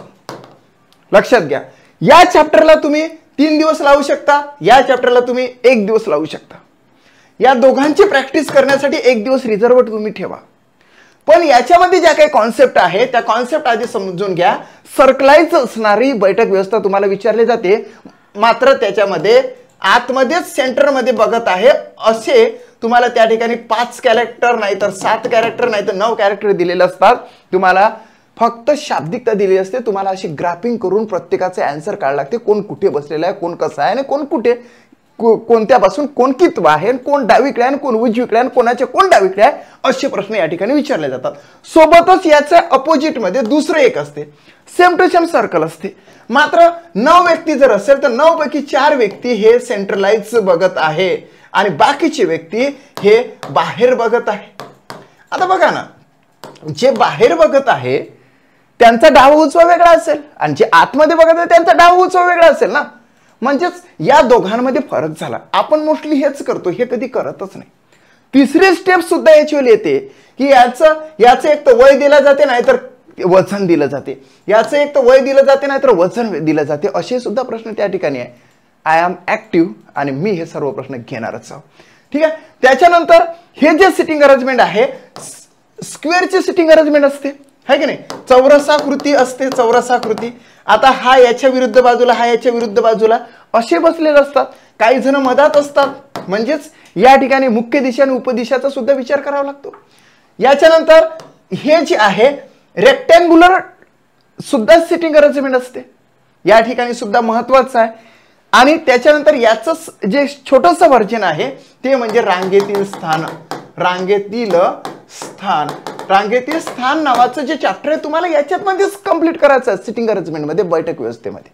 लक्षात घ्या, या चॅप्टरला तुम्ही 3 दिवस लावू शकता, या चॅप्टरला तुम्ही 1 दिवस लावू शकता. या दोघांची प्रॅक्टिस करण्यासाठी 1 दिवस रिझर्व्ड तुम्ही ठेवा. पण याच्यामध्ये ज्या काही कॉन्सेप्ट आहे त्या कॉन्सेप्ट आधी समजून घ्या. सर्कलाइज असणारी बैठक व्यवस्था तुम्हाला विचारली जाते, मात्र त्याच्यामध्ये आतमध्येच सेंटरमध्ये बघत आहे असे तुम्हाला त्या ठिकाणी 5 कॅरेक्टर नाही तर 7 कॅरेक्टर नाही तर 9 कॅरेक्टर दिलेले असतात. तुम्हाला फक्त शाब्दिकता दिली असते. तुम्हाला अशी ग्राफिंग करून प्रत्येकाचे आन्सर काढायला लागते. कोण कुठे बसलेला आहे, कोण कसा आहे आणि कोण कुठे, कोणत्यापासून कोण कितवा आहे, कोण डावीकडे आहे, कोण उजवीकडे आहे, कोणाचे कोण डावीकडे आहे, असे प्रश्न या ठिकाणी विचारले जातात. सोबतच याच्या अपोजिट मध्ये दुसरं एक असते, सेम टू सेम सर्कल असते. मात्र 9 व्यक्ती जर असेल तर 9 पैकी 4 व्यक्ती हे सेंट्रलाइज बघत आहे आणि बाकीचे व्यक्ती हे बाहेर बघत आहे. आता बघा ना, जे बाहेर बघत आहे त्यांचा डाव उजवा वेगळा असेल आणि जे आतमध्ये बघत आहे त्यांचा डाव उजवा वेगळा असेल ना. म्हणजेच या दोघांमध्ये फरक झाला. आपण मोस्टली हेच करतो, हे कधी करतच नाही. तिसरी स्टेप सुद्धा याची येते की याचं एक तर वय दिला जाते, नाहीतर वजन दिलं जाते, याचं एक तर वय दिलं जाते नाही तर वजन दिलं जाते, असे सुद्धा प्रश्न त्या ठिकाणी आहे. आय एम ऍक्टिव्ह आणि मी हे सर्व प्रश्न घेणारच आहोत. ठीक आहे. त्याच्यानंतर हे जे सिटिंग अरेंजमेंट आहे, स्क्वेअरची सिटिंग अरेंजमेंट असते है की नाही, चौरसाकृती असते, चौरसाकृती. आता हा याच्या विरुद्ध बाजूला, हा याच्या विरुद्ध बाजूला असे बसलेले असतात, काही जण मधात असतात, म्हणजेच या ठिकाणी मुख्य दिशा आणि उपदिशाचा सुद्धा विचार करावा लागतो. याच्यानंतर हे जे आहे रेक्टँग्युलर सुद्धा सिटिंग अरेंजमेंट असते, या ठिकाणी सुद्धा महत्वाचं आहे. आणि त्याच्यानंतर याचं जे छोटंसं व्हर्जन आहे ते म्हणजे रांगेतील स्थान. रांगेतील स्थान, रांगेतील स्थान नावाचं जे चॅप्टर आहे तुम्हाला याच्यामध्येच कंप्लीट करायचं आहे, सिटिंग अरेंजमेंट मध्ये, बैठक व्यवस्थेमध्ये.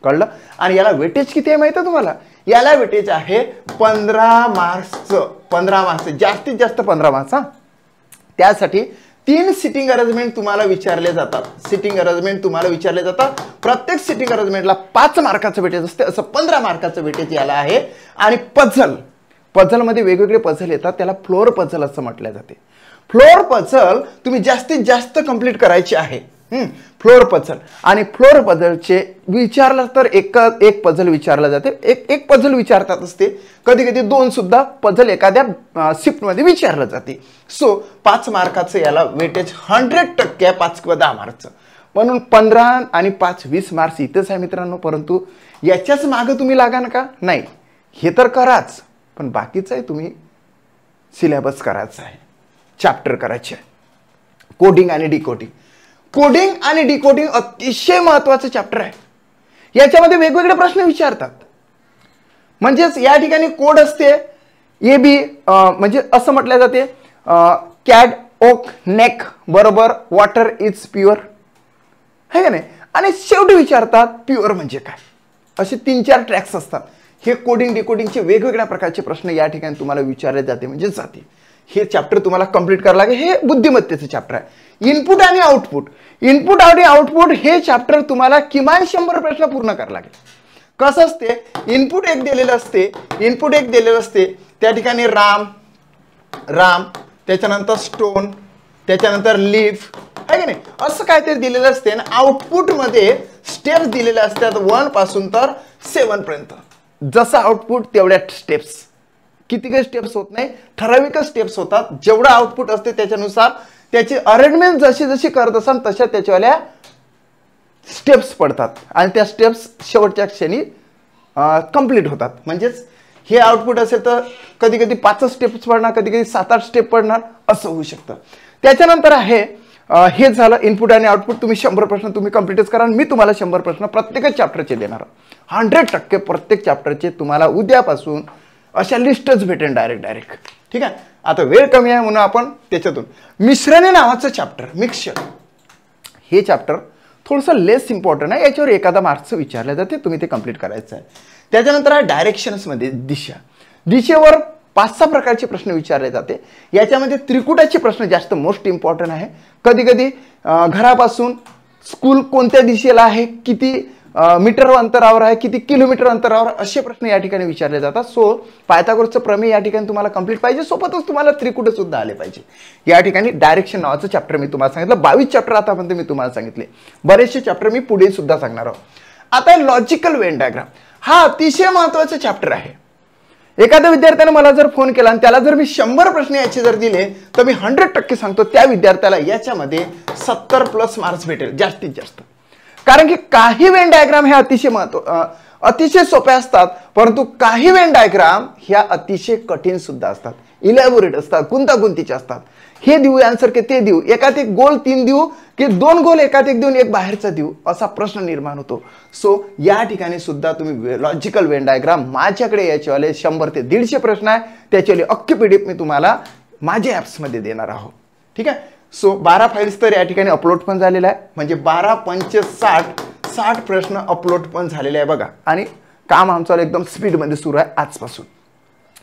कळलं. आणि याला वेटेज किती आहे माहिती आहे तुम्हाला? याला वेटेज आहे 15 मार्क्सचं. 15 मार्क्स, जास्तीत जास्त 15 मार्क्स. हा, त्यासाठी 3 सिटिंग अरेंजमेंट तुम्हाला विचारले जातात. सिटिंग अरेंजमेंट तुम्हाला विचारले जातात. प्रत्येक सिटिंग अरेंजमेंटला 5 मार्काचं वेटेज असते, असं 15 मार्काचं वेटेज याला आहे. आणि पझल, पझलमध्ये वेगवेगळे पझल येतात, त्याला फ्लोअर पझल असं म्हटलं जाते. फ्लोअर पझल तुम्ही जास्तीत जास्त कंप्लीट करायचे आहे. Floor puzzle. आणि फ्लोअर पझलचे विचारलं तर एक पझल विचारला जाते, एक पझल विचारतात असते, कधी कधी 2 सुद्धा पझल एखाद्या शिफ्टमध्ये विचारलं जाते. सो 5 मार्काचं याला वेटेज 100% आहे, 5 किंवा 10 मार्कचं. म्हणून 15 आणि 5 20 मार्क्स इथेच आहे मित्रांनो. परंतु याच्याच मागं तुम्ही लागा ना का? नाही, हे तर कराच, पण बाकीचं आहे तुम्ही सिलेबस करायचा आहे, चॅप्टर करायचे आहे. कोडिंग आणि डिकोडिंग. कोडिंग आणि डिकोडिंग अतिशय महत्वाचं चॅप्टर आहे. याच्यामध्ये वेगवेगळे प्रश्न विचारतात. म्हणजेच या ठिकाणी कोड असते AB, म्हणजे असं म्हटलं जाते कॅड ओक नेक बरोबर वॉटर इज प्युअर है का नाही. आणि शेवटी विचारतात प्युअर म्हणजे काय. असे 3-4 ट्रॅक्स असतात. हे कोडिंग डिकोडिंगचे वेगवेगळ्या प्रकारचे प्रश्न या ठिकाणी तुम्हाला विचारले जाते, म्हणजे जाते. हे चॅप्टर तुम्हाला कंप्लीट करावं लागेल. हे बुद्धिमत्तेचं चॅप्टर आहे. इनपुट आणि आउटपुट. इनपुट आणि आउटपुट हे चॅप्टर तुम्हाला किमान 100 प्रश्न पूर्ण करावं लागेल. कसं असते, इनपुट एक दिलेलं असते, इनपुट एक दिलेलं असते, त्या ठिकाणी राम, त्याच्यानंतर स्टोन, त्याच्यानंतर लीफ आहे की नाही, असं काहीतरी दिलेलं असते. आणि आउटपुटमध्ये स्टेप्स दिलेल्या असतात 1 पासून तर 7 पर्यंत. जसं आउटपुट तेवढ्या स्टेप्स. किती काही स्टेप्स होत नाही, ठराविक स्टेप्स होतात. जेवढं आउटपुट असते त्याच्यानुसार त्याची अरेंजमेंट जशी जशी करत असाल तशा त्याच्यावाल्या स्टेप्स पडतात आणि त्या स्टेप्स शेवटच्या क्षणी कंप्लीट होतात. म्हणजेच हे आउटपुट असेल तर कधी कधी 5 स्टेप्स पडणार, कधी कधी 7-8 स्टेप पडणार, असं होऊ शकतं. त्याच्यानंतर आहे हे झालं इनपुट आणि आउटपुट. तुम्ही 100 प्रश्न तुम्ही कंप्लीटच करा. मी तुम्हाला 100 प्रश्न प्रत्येकच चॅप्टरचे देणार. 100% प्रत्येक चॅप्टरचे तुम्हाला उद्यापासून अशा लिस्टच भेटेल डायरेक्ट. ठीक आहे. आता वेळ कमी आहे म्हणून आपण त्याच्यातून मिश्रणे नावाचं चॅप्टर, मिक्सचर, हे चॅप्टर थोडंसं लेस इम्पॉर्टंट आहे. याच्यावर एखादा मार्क्स विचारले जाते, तुम्ही ते कंप्लीट करायचं आहे. त्याच्यानंतर आहे डायरेक्शन्समध्ये दिशा. दिशेवर 5-6 प्रकारचे प्रश्न विचारले जाते. याच्यामध्ये त्रिकुटाचे प्रश्न जास्त मोस्ट इम्पॉर्टंट आहे. कधी कधी घरापासून स्कूल कोणत्या दिशेला आहे, किती मीटर अंतरावर आहे, किती किलोमीटर अंतरावर, असे प्रश्न या ठिकाणी विचारले जातात. सो पायथागोरसचं प्रमेय या ठिकाणी तुम्हाला कंप्लीट पाहिजे, सोबतच तुम्हाला त्रिकुट सुद्धा आले पाहिजे. या ठिकाणी डायरेक्शन नावाचं चॅप्टर मी तुम्हाला सांगितलं. 22 चॅप्टर आतापर्यंत मी तुम्हाला सांगितले. बरेचसे चॅप्टर मी पुढे सुद्धा सांगणार आहोत. आता लॉजिकल वेन डायग्राम हा अतिशय महत्वाचा चॅप्टर आहे. एखाद्या विद्यार्थ्याने मला जर फोन केला आणि त्याला जर मी 100 प्रश्न याचे जर दिले तर मी 100% सांगतो त्या विद्यार्थ्याला याच्यामध्ये 70+ मार्क्स भेटेल जास्तीत जास्त. कारण की काही वेन डायग्राम हे अतिशय सोप्या असतात, परंतु काही वेन डायग्राम ह्या अतिशय कठीण सुद्धा असतात, इलॅबोरेट असतात, गुंतागुंतीचे असतात. हे देऊ आन्सर की ते देऊ, एकात एक गोल 3 देऊ की 2 गोल एकात एक देऊन एक बाहेरचा देऊ, असा प्रश्न निर्माण होतो. सो या ठिकाणी सुद्धा तुम्ही लॉजिकल वेन डायग्राम माझ्याकडे याच्यावाले 100 ते 150 प्रश्न आहे, त्याच्यावाले अख्खी PDF मी तुम्हाला माझ्या ॲप्समध्ये देणार आहोत. ठीक आहे. सो 12 फाईल्स तर या ठिकाणी अपलोड पण झालेला आहे. म्हणजे 12×5 = 60 प्रश्न अपलोड पण झालेले आहे बघा. आणि काम आमचं एकदम स्पीडमध्ये सुरू आहे आजपासून.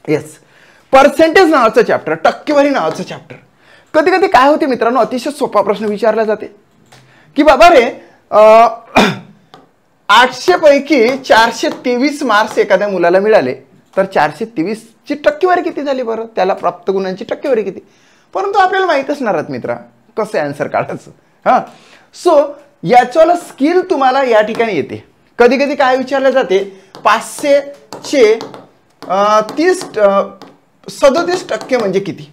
येस. पर्सेंटेज नावाचं चॅप्टर, टक्केवारी नावाचं चॅप्टर. कधी कधी काय होते मित्रांनो, अतिशय सोपा प्रश्न विचारला जाते की बाबा रे 800 पैकी 423 मार्क्स एखाद्या मुलाला मिळाले तर 423ची टक्केवारी किती झाली बरं, त्याला प्राप्त गुणांची टक्केवारी किती. परंतु आपल्याला माहीतच नाहीत मित्रा कसं आन्सर काढायचं, हा. सो याच्याला स्किल तुम्हाला या ठिकाणी येते. कधी कधी काय विचारले जाते, 500 चे 37% म्हणजे किती.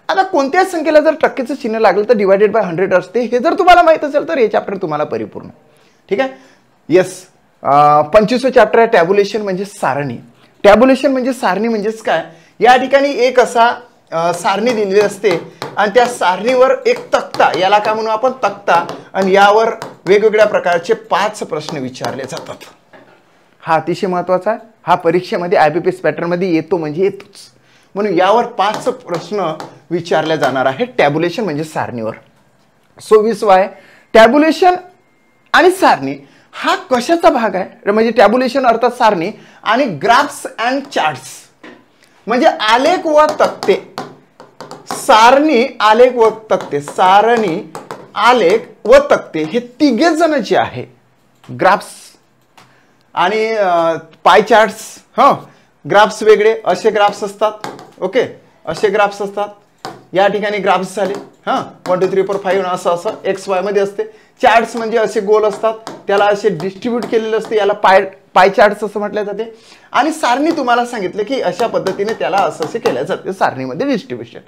आता कोणत्याच संख्येला जर टक्केचं चिन्ह लागलं तर डिवायडेड बाय 100 असते. हे जर तुम्हाला माहित असेल तर हे चॅप्टर तुम्हाला परिपूर्ण. ठीक आहे. येस, 25वे चॅप्टर आहे टॅब्युलेशन म्हणजे सारणी. टॅब्युलेशन म्हणजे सारणी म्हणजेच काय, या ठिकाणी एक असा सारणी दिलेली असते आणि त्या सारणीवर एक तक्ता, याला काय म्हणू आपण, तक्ता, आणि यावर वेगवेगळ्या प्रकारचे 5 प्रश्न विचारले जातात. हा अतिशय महत्वाचा आहे. हा परीक्षेमध्ये IBPS पॅटर्न मध्ये येतो म्हणजे येतोच. म्हणून यावर 5 प्रश्न विचारले जाणार आहे टॅब्युलेशन म्हणजे सारणीवर. 26 आहे टॅब्युलेशन आणि सारणी हा कशाचा भाग आहे, म्हणजे टॅब्युलेशन अर्थात सारणी आणि ग्राफ्स अँड चार्ट्स म्हणजे आलेख व तक्ते. सारणी, आलेख व तक्ते, सारणी, आलेख व तक्ते हे तिघे जण जे आहे, ग्राफ्स आणि पाय चार्ट्स. हा, ग्राफ्स वेगळे असे ग्राफ्स असतात. ओके, असे ग्राफ्स असतात. या ठिकाणी ग्राफ्स झाले. हा, 1 2 3 4 5 असं असं XY मध्ये असते. चार्ट्स म्हणजे असे गोल असतात, त्याला असे डिस्ट्रीब्यूट केलेले असते, याला पाय चार्ट्स असं म्हटलं जाते. आणि सारणी तुम्हाला सांगितलं की अशा पद्धतीने त्याला असं असे केल्या जाते, सारणीमध्ये डिस्ट्रीब्युशन.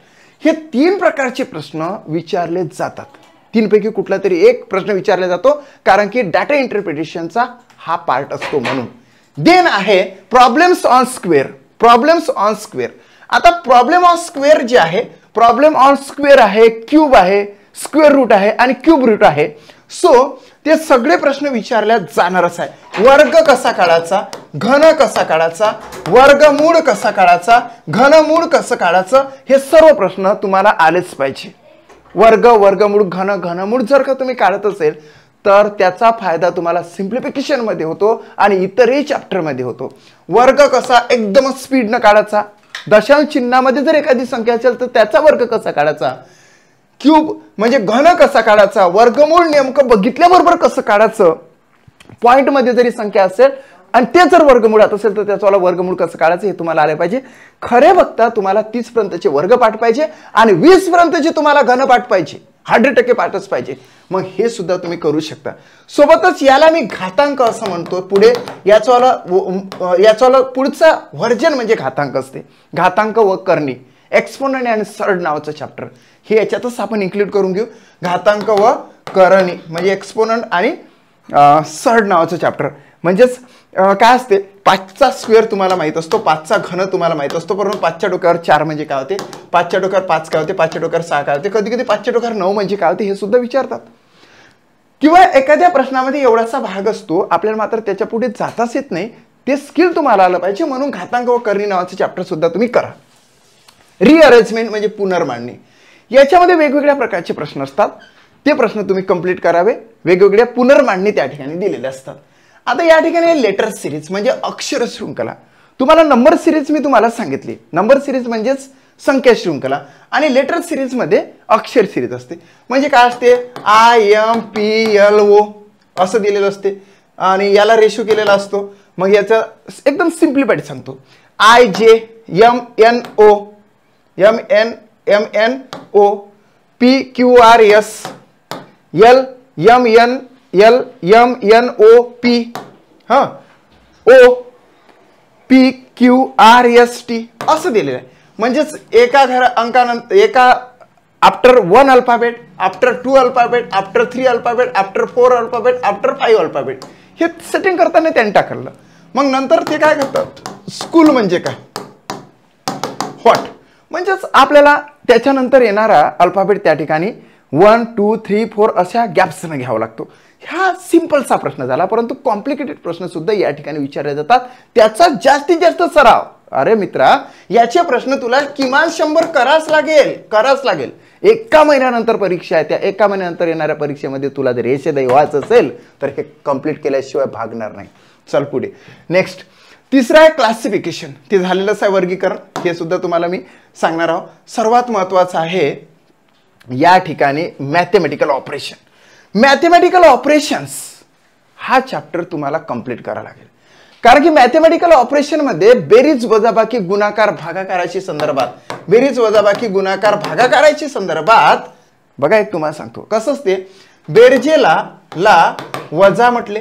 हे 3 प्रकारचे प्रश्न विचारले जातात. 3 पैकी कुठला तरी एक प्रश्न विचारला जातो, कारण की डाटा इंटरप्रिटेशनचा हा पार्ट असतो म्हणून. देन आहे problems on square. Problems on square. आता प्रॉब्लेम ऑन स्क्वेअर जे आहे, प्रॉब्लेम ऑन स्क्वेअर आहे, क्यूब आहे, स्क्वेअर रूट आहे आणि क्यूब रूट आहे. सो ते सगळे प्रश्न विचारल्या जाणारच आहे. वर्ग कसा काढायचा, घन कसा काढायचा, वर्गमूळ कसा काढायचा, घनमूळ कसं काढायचं, हे सर्व प्रश्न तुम्हाला आलेच पाहिजे. वर्ग, वर्गमूळ, घनमूळ जर का तुम्ही काढत असेल तर त्याचा फायदा तुम्हाला सिम्प्लिफिकेशन मध्ये होतो आणि इतरही चॅप्टर मध्ये होतो. वर्ग कसा एकदम स्पीडनं काढायचा, दशांश चिन्हामध्ये जर एखादी संख्या असेल तर त्याचा वर्ग कसा काढायचा, क्यूब म्हणजे घन कसा काढायचा, वर्गमूळ नेमकं बघितल्याबरोबर कसं काढायचं, पॉइंट मध्ये जरी संख्या असेल आणि ते जर वर्गमूळात असेल तर त्याचा वर्गमूळ कसं काढायचं हे तुम्हाला आले पाहिजे. खरे बघता तुम्हाला 30 पर्यंतचे वर्ग पाठ पाहिजे आणि 20 पर्यंतचे तुम्हाला घन पाठ पाहिजे. 100% पाठच पाहिजे. मग हे सुद्धा तुम्ही करू शकता. सोबतच याला मी घातांक असं म्हणतो. पुढे याचा पुढचा व्हर्जन म्हणजे घातांक असते. घातांक व करणी, एक्सपोनंट आणि सर्ड नावाचं चॅप्टर हे याच्यातच आपण इन्क्लूड करून घेऊ. घातांक व करणी म्हणजे एक्सपोनंट आणि सर्ड नावाचं चॅप्टर. म्हणजेच काय असते, 5चा स्क्वेअर तुम्हाला माहित असतो, 5चा घन तुम्हाला माहित असतो, परंतु 5च्या डोक्यावर 4 म्हणजे काय होते, 5च्या डोक्यावर 5 काय होते, 5च्या डोक्यावर 6 काय होते, कधी कधी 5च्या डोक्यावर 9 म्हणजे काय होते हे सुद्धा विचारतात. किंवा एखाद्या प्रश्नामध्ये एवढासा भाग असतो आपल्याला मात्र त्याच्या पुढे जाताच येत नाही, ते स्किल तुम्हाला आलं पाहिजे. म्हणून घातांक व करणी नावाचं चॅप्टर सुद्धा तुम्ही करा. रिअरेंजमेंट म्हणजे पुनर्मांडणी. याच्यामध्ये वेगवेगळ्या प्रकारचे प्रश्न असतात, ते प्रश्न तुम्ही कंप्लीट करावे. वेगवेगळ्या पुनर्मांडणी त्या ठिकाणी दिलेल्या असतात. आता या ठिकाणी लेटर सिरीज म्हणजे अक्षर शृंखला. तुम्हाला नंबर सिरीज मी तुम्हाला सांगितली. नंबर सिरीज म्हणजेच संख्या शृंखला आणि लेटर सिरीज मध्ये अक्षर सिरीज असते. म्हणजे काय असते, IMPLO असं दिलेलं असते आणि याला रेशो केलेला असतो. मग याचा एकदम सिम्प्लिफाईड सांगतो. IJMNO MNO PQRS LMNOP हा OPQRST असं दिलेलं आहे. म्हणजेच एका अंकानंतर एका after 1 alphabet, after 2 alphabet, after 3 alphabet, after 4 alphabet, after 5 alphabet हे सेटिंग करताना त्यांनी टाकलं. मग नंतर ते काय करतात, स्कूल म्हणजे काय, व्हॉट म्हणजेच आपल्याला त्याच्यानंतर येणारा अल्फाबेट त्या ठिकाणी 1 2 3 4 अशा गॅप्सने घ्यावा लागतो. हा सिंपलचा प्रश्न झाला, परंतु कॉम्प्लिकेटेड प्रश्न सुद्धा या ठिकाणी विचारले जातात. त्याचा जास्तीत जास्त सराव. अरे मित्रा, याचे प्रश्न तुला किमान 100 कराच लागेल. एका महिन्यानंतर परीक्षा आहे, त्या एका महिन्यानंतर येणाऱ्या परीक्षेमध्ये तुला जर यशोदय व्हायचं असेल तर हे कंप्लीट केल्याशिवाय भागणार नाही. चल पुढे. नेक्स्ट तिसरा आहे क्लासिफिकेशन. ते झालेलंच आहे वर्गीकरण, हे सुद्धा तुम्हाला मी सांगणार आहोत. सर्वात महत्वाचं आहे या ठिकाणी मॅथमॅटिकल ऑपरेशन. मॅथमॅटिकल ऑपरेशन्स हा चॅप्टर तुम्हाला कंप्लीट करावा लागेल. कारण की मॅथमॅटिकल ऑपरेशन मध्ये बेरीज वजाबाकी गुणाकार भागाकाराशी संदर्भात, बेरीज वजाबाकी गुणाकार भागाकाराशी संदर्भात बघा एक तुम्हाला सांगतो कसं असते. बेरजेला ला वजा म्हटले,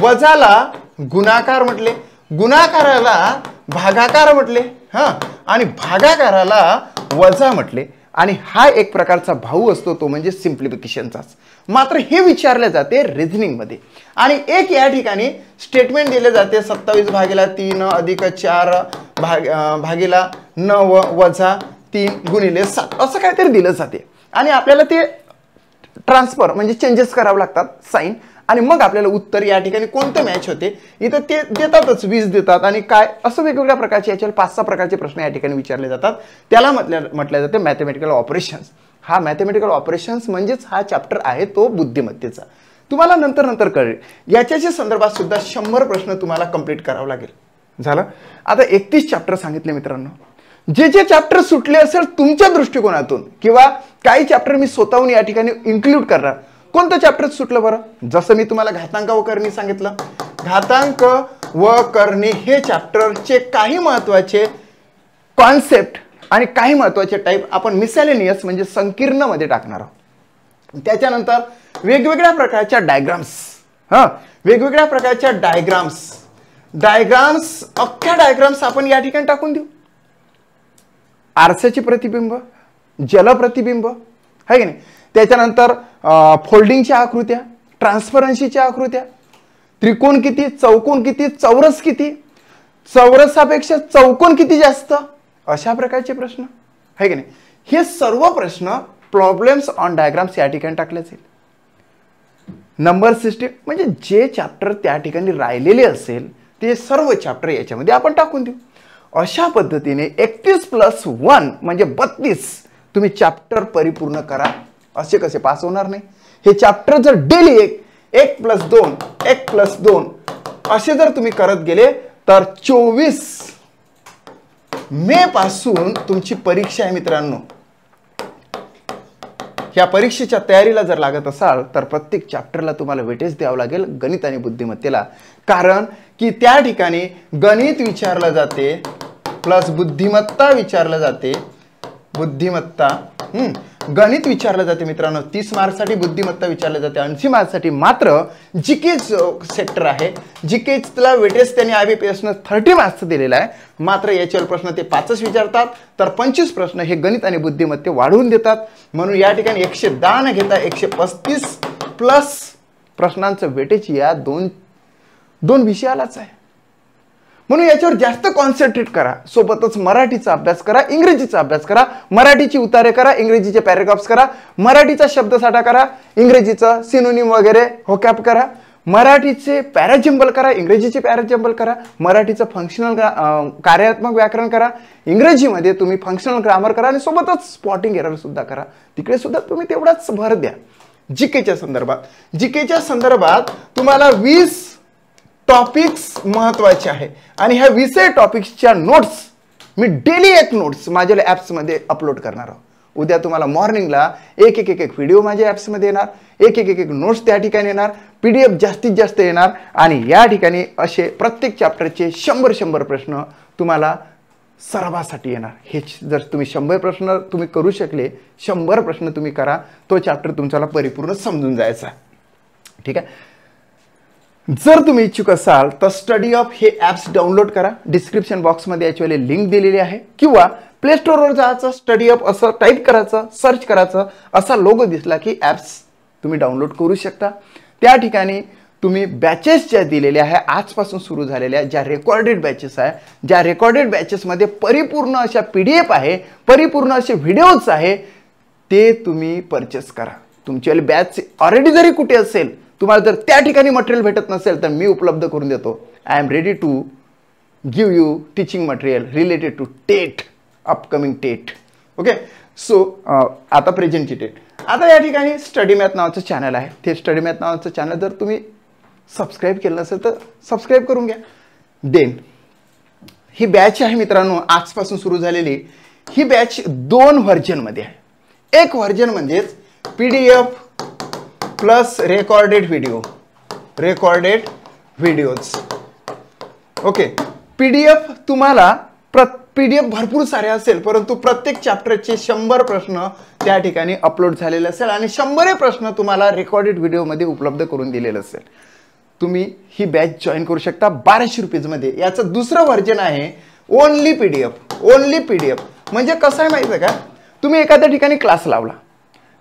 वजाला गुणाकार म्हटले, गुणाकाराला भागाकार म्हटले, आणि भागाकाराला वजा म्हटले. आणि हा एक प्रकारचा भाऊ असतो तो म्हणजे सिम्प्लिफिकेशनचाच. मात्र हे विचारले जाते रिझनिंग मध्ये. आणि एक या ठिकाणी स्टेटमेंट दिले जाते 27/3 अधिक 4 भागिला 9 वजा 3 गुणिले 7 असं काहीतरी दिलं जाते. आणि आपल्याला ते ट्रान्सफर म्हणजे चेंजेस करावे लागतात साइन. आणि मग आपल्याला उत्तर या ठिकाणी कोणतं मॅच होते इथं ते देतातच, 20 देतात आणि काय असं वेगवेगळ्या प्रकारचे याच्यावर 5-6 प्रकारचे प्रश्न या ठिकाणी विचारले जातात. त्याला म्हटलं जाते मॅथमॅटिकल ऑपरेशन्स. हा मॅथमॅटिकल ऑपरेशन्स म्हणजेच हा चॅप्टर आहे तो बुद्धिमत्तेचा. तुम्हाला नंतर कळेल. याच्याच्या संदर्भात सुद्धा 100 प्रश्न तुम्हाला कंप्लीट करावं लागेल. झालं. आता 31 चॅप्टर सांगितले मित्रांनो. जे चॅप्टर सुटले असेल तुमच्या दृष्टिकोनातून किंवा काही चॅप्टर मी स्वतःहून या ठिकाणी इन्क्लूड करणार. कोणतं चॅप्टर सुटलं बरं? जसं मी तुम्हाला घातांक व करणी सांगितलं, घातांक व करणी हे चॅप्टरचे काही महत्वाचे कॉन्सेप्ट आणि काही महत्वाचे टाईप आपण मिसॅलेनियस म्हणजे संकीर्ण मध्ये टाकणार आहोत. त्याच्यानंतर वेगवेगळ्या प्रकारच्या डायग्राम्स, वेगवेगळ्या प्रकारच्या डायग्राम्स अख्ख्या डायग्राम्स आपण या ठिकाणी टाकून देऊ. आरशाचे प्रतिबिंब, जलप्रतिबिंब आहे की नाही. त्याच्यानंतर फोल्डिंगच्या आकृत्या, ट्रान्सपरन्सीच्या आकृत्या, त्रिकोण किती, चौकोन किती, चौरस किती, चौरसापेक्षा चौकोन किती जास्त, अशा प्रकारचे प्रश्न आहे की नाही. हे सर्व प्रश्न प्रॉब्लेम्स ऑन डायग्राम्स या ठिकाणी टाकले जाईल. नंबर सिस्टीम म्हणजे जे चॅप्टर त्या ठिकाणी राहिलेले असेल ते सर्व चॅप्टर याच्यामध्ये आपण टाकून देऊ. अशा पद्धतीने 31+1 म्हणजे 32 तुम्ही चॅप्टर परिपूर्ण करा. असे कसे पास होणार नाही? हे चॅप्टर जर डेली 1+2 1+2 असे जर तुम्ही करत गेले तर 24 मे पासून तुमची परीक्षा आहे मित्रांनो. या परीक्षेच्या तयारीला जर लागत असाल तर प्रत्येक चॅप्टरला तुम्हाला वेटेज द्यावं लागेल गणित आणि बुद्धिमत्तेला. कारण की त्या ठिकाणी गणित विचारलं जाते प्लस बुद्धिमत्ता विचारलं जाते. बुद्धिमत्ता गणित विचारलं जाते मित्रांनो 30 मार्क्ससाठी, बुद्धिमत्ता विचारलं जाते 80 मार्क्ससाठी. मात्र जीके सेक्टर आहे, जीकेला वेटेज त्यांनी IBPS 30 मार्क्स दिलेला आहे. मात्र याच्यावर प्रश्न ते 5च विचारतात तर 25 प्रश्न हे गणित आणि बुद्धिमत्ते वाढवून देतात. म्हणून या ठिकाणी 110 न घेता 135 प्लस प्रश्नांचं वेटेज या दोन विषयालाच आहे. म्हणून याच्यावर जास्त कॉन्सन्ट्रेट करा. सोबतच मराठीचा अभ्यास करा, इंग्रजीचा अभ्यास करा, मराठीची उतारे करा, इंग्रजीचे पॅराग्राफ्स करा, मराठीचा शब्दसाठा करा, इंग्रजीचा सिनोनिम वगैरे होकॅप करा, मराठीचे पॅराजंबल करा, इंग्रजीचे पॅराजंबल करा, मराठीचं फंक्शनल कार्यात्मक व्याकरण करा, इंग्रजीमध्ये तुम्ही फंक्शनल ग्रामर करा आणि सोबतच स्पॉटिंग एरर सुद्धा करा. तिकडे सुद्धा तुम्ही तेवढाच भर द्या. जीकेच्या संदर्भात तुम्हाला 20 टॉपिक्स महत्वाचे आहे आणि ह्या 20 टॉपिक्सच्या नोट्स मी डेली एक नोट्स माझ्या ॲप्समध्ये अपलोड करणार आहोत. उद्या तुम्हाला मॉर्निंगला एक व्हिडिओ माझ्या ॲप्समध्ये येणार, एक नोट्स त्या ठिकाणी येणार, PDF जास्तीत जास्त येणार आणि या ठिकाणी असे प्रत्येक चॅप्टरचे 100 प्रश्न तुम्हाला सरावासाठी येणार. हे जर तुम्ही 100 प्रश्न तुम्ही करू शकले, 100 प्रश्न तुम्ही करा, तो चॅप्टर तुमच्याला परिपूर्ण समजून जायचा. ठीक आहे. जर तुम्ही इच्छुक असाल तर स्टडी अप हे ॲप्स डाउनलोड करा. डिस्क्रिप्शन बॉक्समध्ये याची लिंक दिलेली आहे किंवा प्ले स्टोअरवर जायचं, स्टडी अप असं टाईप करायचं, सर्च करायचं, असा लोगो दिसला की ॲप्स तुम्ही डाउनलोड करू शकता. त्या ठिकाणी तुम्ही बॅचेस ज्या दिलेल्या आहे आजपासून सुरू झालेल्या ज्या रेकॉर्डेड बॅचेस आहे, ज्या रेकॉर्डेड बॅचेसमध्ये परिपूर्ण अशा PDF आहे, परिपूर्ण असे व्हिडिओज आहे, ते तुम्ही परचेस करा. तुमची बॅच ऑलरेडी जरी कुठे असेल, तुम्हाला जर त्या ठिकाणी मटेरियल भेटत नसेल तर मी उपलब्ध करून देतो. I am ready to give you teaching material related to TET, upcoming TET. Okay. So आता प्रेझेंटची टेट. आता या ठिकाणी स्टडी मॅथ नावाचं चॅनल आहे. ते स्टडी मॅथ नावाचं चॅनल जर तुम्ही सबस्क्राईब केलं नसेल तर सबस्क्राईब करून घ्या. देन ही बॅच आहे मित्रांनो आजपासून सुरू झालेली. ही बॅच 2 व्हर्जनमध्ये आहे. एक व्हर्जन म्हणजेच PDF plus recorded videos. Okay. PDF तुम्हाला PDF भरपूर सारे असेल, परंतु प्रत्येक चॅप्टरचे 100 प्रश्न त्या ठिकाणी अपलोड झालेले असेल आणि 100 प्रश्न तुम्हाला रेकॉर्डेड व्हिडिओमध्ये उपलब्ध करून दिलेलं असेल. तुम्ही ही बॅच जॉईन करू शकता 1200 रुपीजमध्ये. याचं दुसरं व्हर्जन आहे ओनली PDF. म्हणजे कसं आहे माहिती आहे का, तुम्ही एखाद्या ठिकाणी क्लास लावला,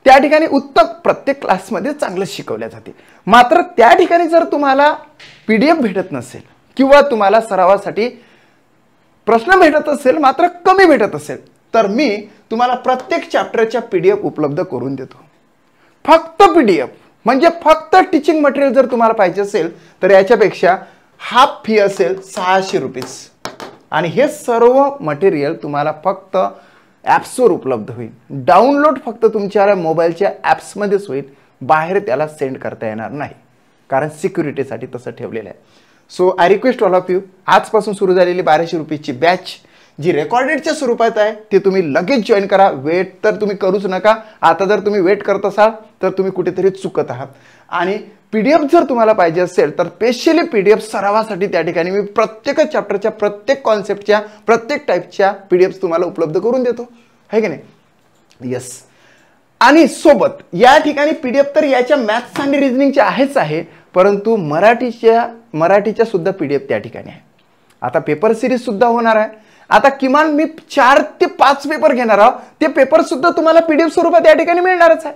त्या ठिकाणी उत्तम प्रत्येक क्लासमध्ये चांगलं शिकवल्या जाते, मात्र त्या ठिकाणी जर तुम्हाला PDF भेटत नसेल किंवा तुम्हाला सरावासाठी प्रश्न भेटत असेल मात्र कमी भेटत असेल, तर मी तुम्हाला प्रत्येक चॅप्टरच्या PDF उपलब्ध करून देतो. फक्त PDF म्हणजे फक्त टीचिंग मटेरियल जर तुम्हाला पाहिजे असेल तर याच्यापेक्षा हाफ फी असेल 600 रुपीज. आणि हे सर्व मटेरियल तुम्हाला फक्त ॲप्सवर उपलब्ध होईल. डाउनलोड फक्त तुमच्या मोबाईलच्या ॲप्समध्येच होईल, बाहेर त्याला सेंड करता येणार नाही, कारण सिक्युरिटीसाठी तसं ठेवलेलं आहे. So I request all of you, आजपासून सुरू झालेली 1200 रुपयाची बॅच जी रेकॉर्डेडच्या स्वरूपात आहे ते तुम्ही लगेच जॉईन करा. वेट तर तुम्ही करूच नका. आता जर तुम्ही वेट करत असाल तर तुम्ही कुठेतरी चुकत आहात. आणि PDF जर तुम्हाला पाहिजे असेल तर स्पेशली PDF सरावासाठी त्या ठिकाणी मी प्रत्येक चॅप्टरच्या, प्रत्येक कॉन्सेप्टच्या, प्रत्येक टाईपच्या PDFs तुम्हाला उपलब्ध करून देतो, आहे की नाही? येस. आणि सोबत या ठिकाणी PDF तर याच्या मॅथ्स आणि रिजनिंगच्या आहेच आहे, परंतु मराठीच्या सुद्धा PDF त्या ठिकाणी आहे. आता पेपर सिरीज सुद्धा होणार आहे. आता किमान मी 4 ते 5 पेपर घेणार आहोत. ते पेपर सुद्धा तुम्हाला PDF स्वरूपात या ठिकाणी मिळणारच आहे.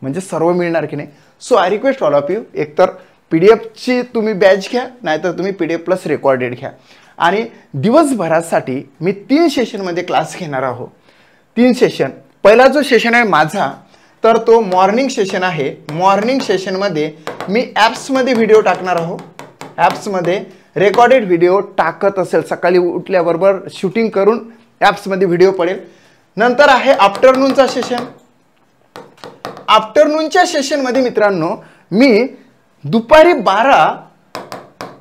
म्हणजे सर्व मिळणार की नाही? So I request all of you, एकतर PDFची तुम्ही बॅच घ्या, नाहीतर तुम्ही PDF प्लस रेकॉर्डेड घ्या. आणि दिवसभरासाठी मी 3 सेशनमध्ये क्लास घेणार आहोत. 3 सेशन. पहिला जो सेशन आहे माझा, तर तो मॉर्निंग सेशन आहे. मॉर्निंग सेशनमध्ये मी ॲप्समध्ये व्हिडिओ टाकणार आहोत. ॲप्समध्ये रेकॉर्डेड व्हिडिओ टाकत असेल, सकाळी उठल्याबरोबर शूटिंग करून ॲप्समध्ये व्हिडिओ पडेल. नंतर आहे आफ्टरनूनचा सेशन. आफ्टरनूनच्या सेशनमध्ये मित्रांनो मी दुपारी 12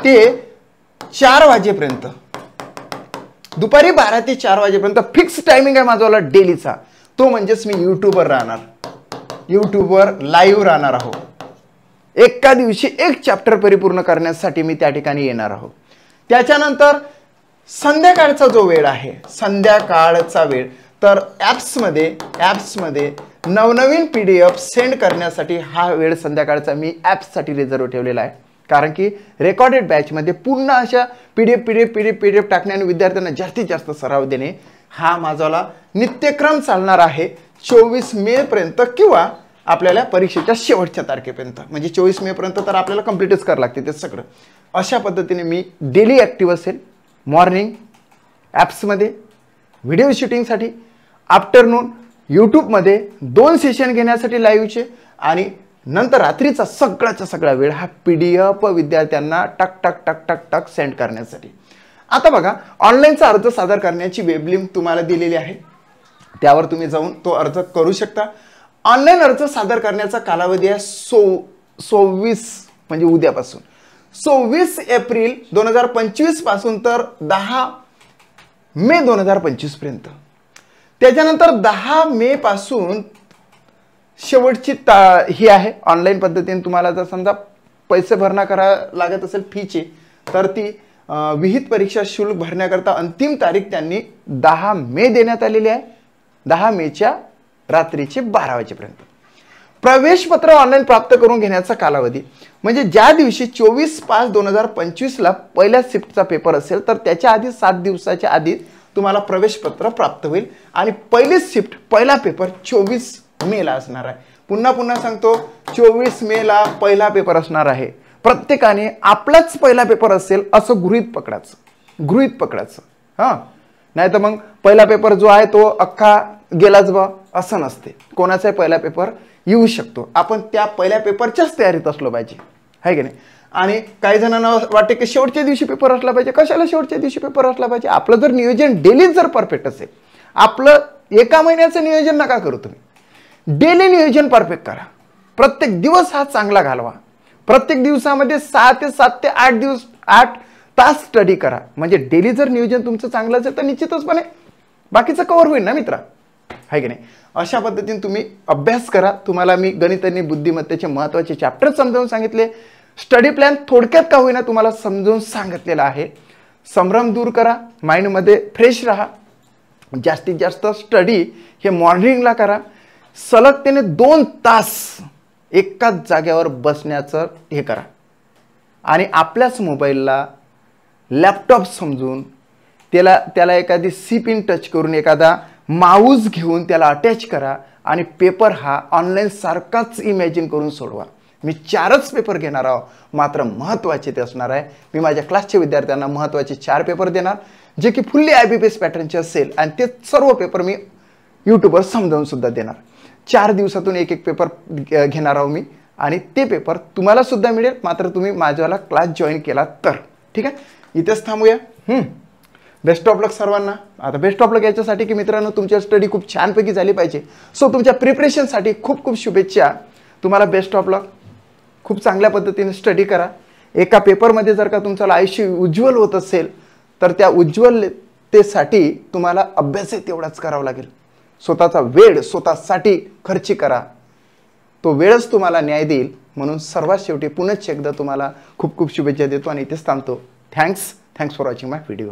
ते 4 वाजेपर्यंत, दुपारी 12 ते 4 वाजेपर्यंत फिक्स टायमिंग आहे माझा डेलीचा. तो म्हणजेच मी यूट्यूबवर राहणार, यूट्यूबवर लाईव्ह राहणार आहोत. एका दिवशी एक चॅप्टर परिपूर्ण करण्यासाठी मी त्या ठिकाणी येणार आहोत. त्याच्यानंतर संध्याकाळचा जो वेळ आहे, संध्याकाळचा वेळ, तर ॲप्समध्ये नवनवीन PDF सेंड करण्यासाठी हा वेळ संध्याकाळचा मी ॲप्ससाठी रिझर्व ठेवलेला आहे. कारण की रेकॉर्डेड बॅचमध्ये पूर्ण अशा PDF टाकण्याने विद्यार्थ्यांना जास्तीत जास्त सराव देणे हा माझा नित्यक्रम चालणार आहे 24 मे पर्यंत, किंवा आपल्याला परीक्षेच्या शेवटच्या तारखेपर्यंत. म्हणजे 24 मे पर्यंत तर आपल्याला कंप्लीटच करावं लागते ते सगळं. अशा पद्धतीने मी डेली ॲक्टिव्ह असेल. मॉर्निंग ॲप्समध्ये व्हिडिओ शूटिंगसाठी, आफ्टरनून यूट्यूबमध्ये 2 सेशन घेण्यासाठी लाईव्हचे, आणि नंतर रात्रीचा सगळ्याचा सगळा वेळ हा PDF विद्यार्थ्यांना टक सेंड करण्यासाठी. आता बघा, ऑनलाईनचा अर्ज सादर करण्याची वेब लिंक तुम्हाला दिलेली आहे, त्यावर तुम्ही जाऊन तो अर्ज करू शकता. ऑनलाईन अर्ज सादर करण्याचा कालावधी आहे 26 म्हणजे उद्यापासून 26 एप्रिल 2025 पासून तर 10 मे 2025 पर्यंत. त्याच्यानंतर 10 मे पासून शेवटची ही आहे ऑनलाईन पद्धतीने. तुम्हाला जर समजा पैसे भरणा करावं लागत असेल फीचे, तर ती विहित परीक्षा शुल्क भरण्याकरता अंतिम तारीख त्यांनी 10 मे देण्यात आलेली आहे. 10 मेच्या रात्रीचे 12 वाजेपर्यंत. प्रवेशपत्र ऑनलाईन प्राप्त करून घेण्याचा कालावधी म्हणजे ज्या दिवशी 24/5/2025 ला पहिल्या शिफ्टचा पेपर असेल, तर त्याच्या आधी 7 दिवसाच्या आधी तुम्हाला प्रवेशपत्र प्राप्त होईल. आणि पहिली शिफ्ट, पहिला पेपर 24 मे ला असणार आहे. पुन्हा सांगतो, 24 मे ला पहिला पेपर असणार आहे. प्रत्येकाने आपलाच पहिला पेपर असेल असं गृहीत पकडायचं. हां, नाही तर मग पहिला पेपर जो आहे तो अख्खा गेलाच बा असं नसते. कोणाचाही पहिला पेपर येऊ शकतो. आपण त्या पहिल्या पेपरच्याच तयारीत असलो पाहिजे, आहे की नाही? आणि काही जणांना वाटते की शेवटच्या दिवशी पेपर असला पाहिजे. कशाला शेवटच्या दिवशी पेपर असला पाहिजे? आपलं जर नियोजन डेली जर परफेक्ट असेल, आपलं एका महिन्याचं नियोजन नका करू तुम्ही, डेली नियोजन परफेक्ट करा. प्रत्येक दिवस हा चांगला घालवा. प्रत्येक दिवसामध्ये 6 ते 7 ते 8 तास स्टडी करा. म्हणजे डेली जर नियोजन तुमचं चांगलं असेल तर निश्चितचपणे बाकीचं कव्हर होईल ना मित्रा, आहे की नाही? अशा पद्धतीने तुम्ही अभ्यास करा. तुम्हाला मी गणित आणि बुद्धिमत्तेचे महत्त्वाचे चॅप्टर समजावून सांगितले. स्टडी प्लॅन थोडक्यात का होईना तुम्हाला समजावून सांगितलेला आहे. संभ्रम दूर करा, माइंडमध्ये फ्रेश राहा. जास्तीत जास्त स्टडी हे मॉर्निंगला करा. सलगतेने 2 तास एकाच जागेवर बसण्याचं हे करा आणि आपल्याच मोबाईलला लॅपटॉप समजून त्याला एखादी सी पिन टच करून एखादा माऊस घेऊन त्याला अटॅच करा आणि पेपर हा ऑनलाईन सारखाच इमॅजिन करून सोडवा. मी 4च पेपर घेणार आहोत, मात्र महत्त्वाचे ते असणार आहे. मी माझ्या क्लासच्या विद्यार्थ्यांना महत्त्वाचे 4 पेपर देणार जे की फुल्ली IBPS पॅटर्नचे असेल आणि ते सर्व पेपर मी यूट्यूबवर समजावून सुद्धा देणार. 4 दिवसातून एक पेपर घेणार आहोत मी आणि ते पेपर तुम्हाला सुद्धा मिळेल, मात्र तुम्ही माझ्याला क्लास जॉईन केला तर. ठीक आहे, इथेच थांबूया. बेस्ट ऑफ लक सर्वांना. आता बेस्ट ऑफ लक याच्यासाठी की मित्रांनो तुमची स्टडी खूप छानपैकी झाली पाहिजे. सो तुमच्या प्रिपरेशनसाठी खूप खूप शुभेच्छा. तुम्हाला बेस्ट ऑफ लक. खूप चांगल्या पद्धतीने स्टडी करा. एका पेपरमध्ये जर का तुमचं आयुष्य उज्ज्वल होत असेल तर त्या उज्ज्वलतेसाठी तुम्हाला अभ्यासही तेवढाच करावा लागेल. स्वतःचा वेळ स्वतःसाठी खर्ची करा, तो वेळच तुम्हाला न्याय देईल. म्हणून सर्वात शेवटी पुनश्च एकदा तुम्हाला खूप खूप शुभेच्छा देतो आणि इथेच थांबतो. Thanks for watching my video.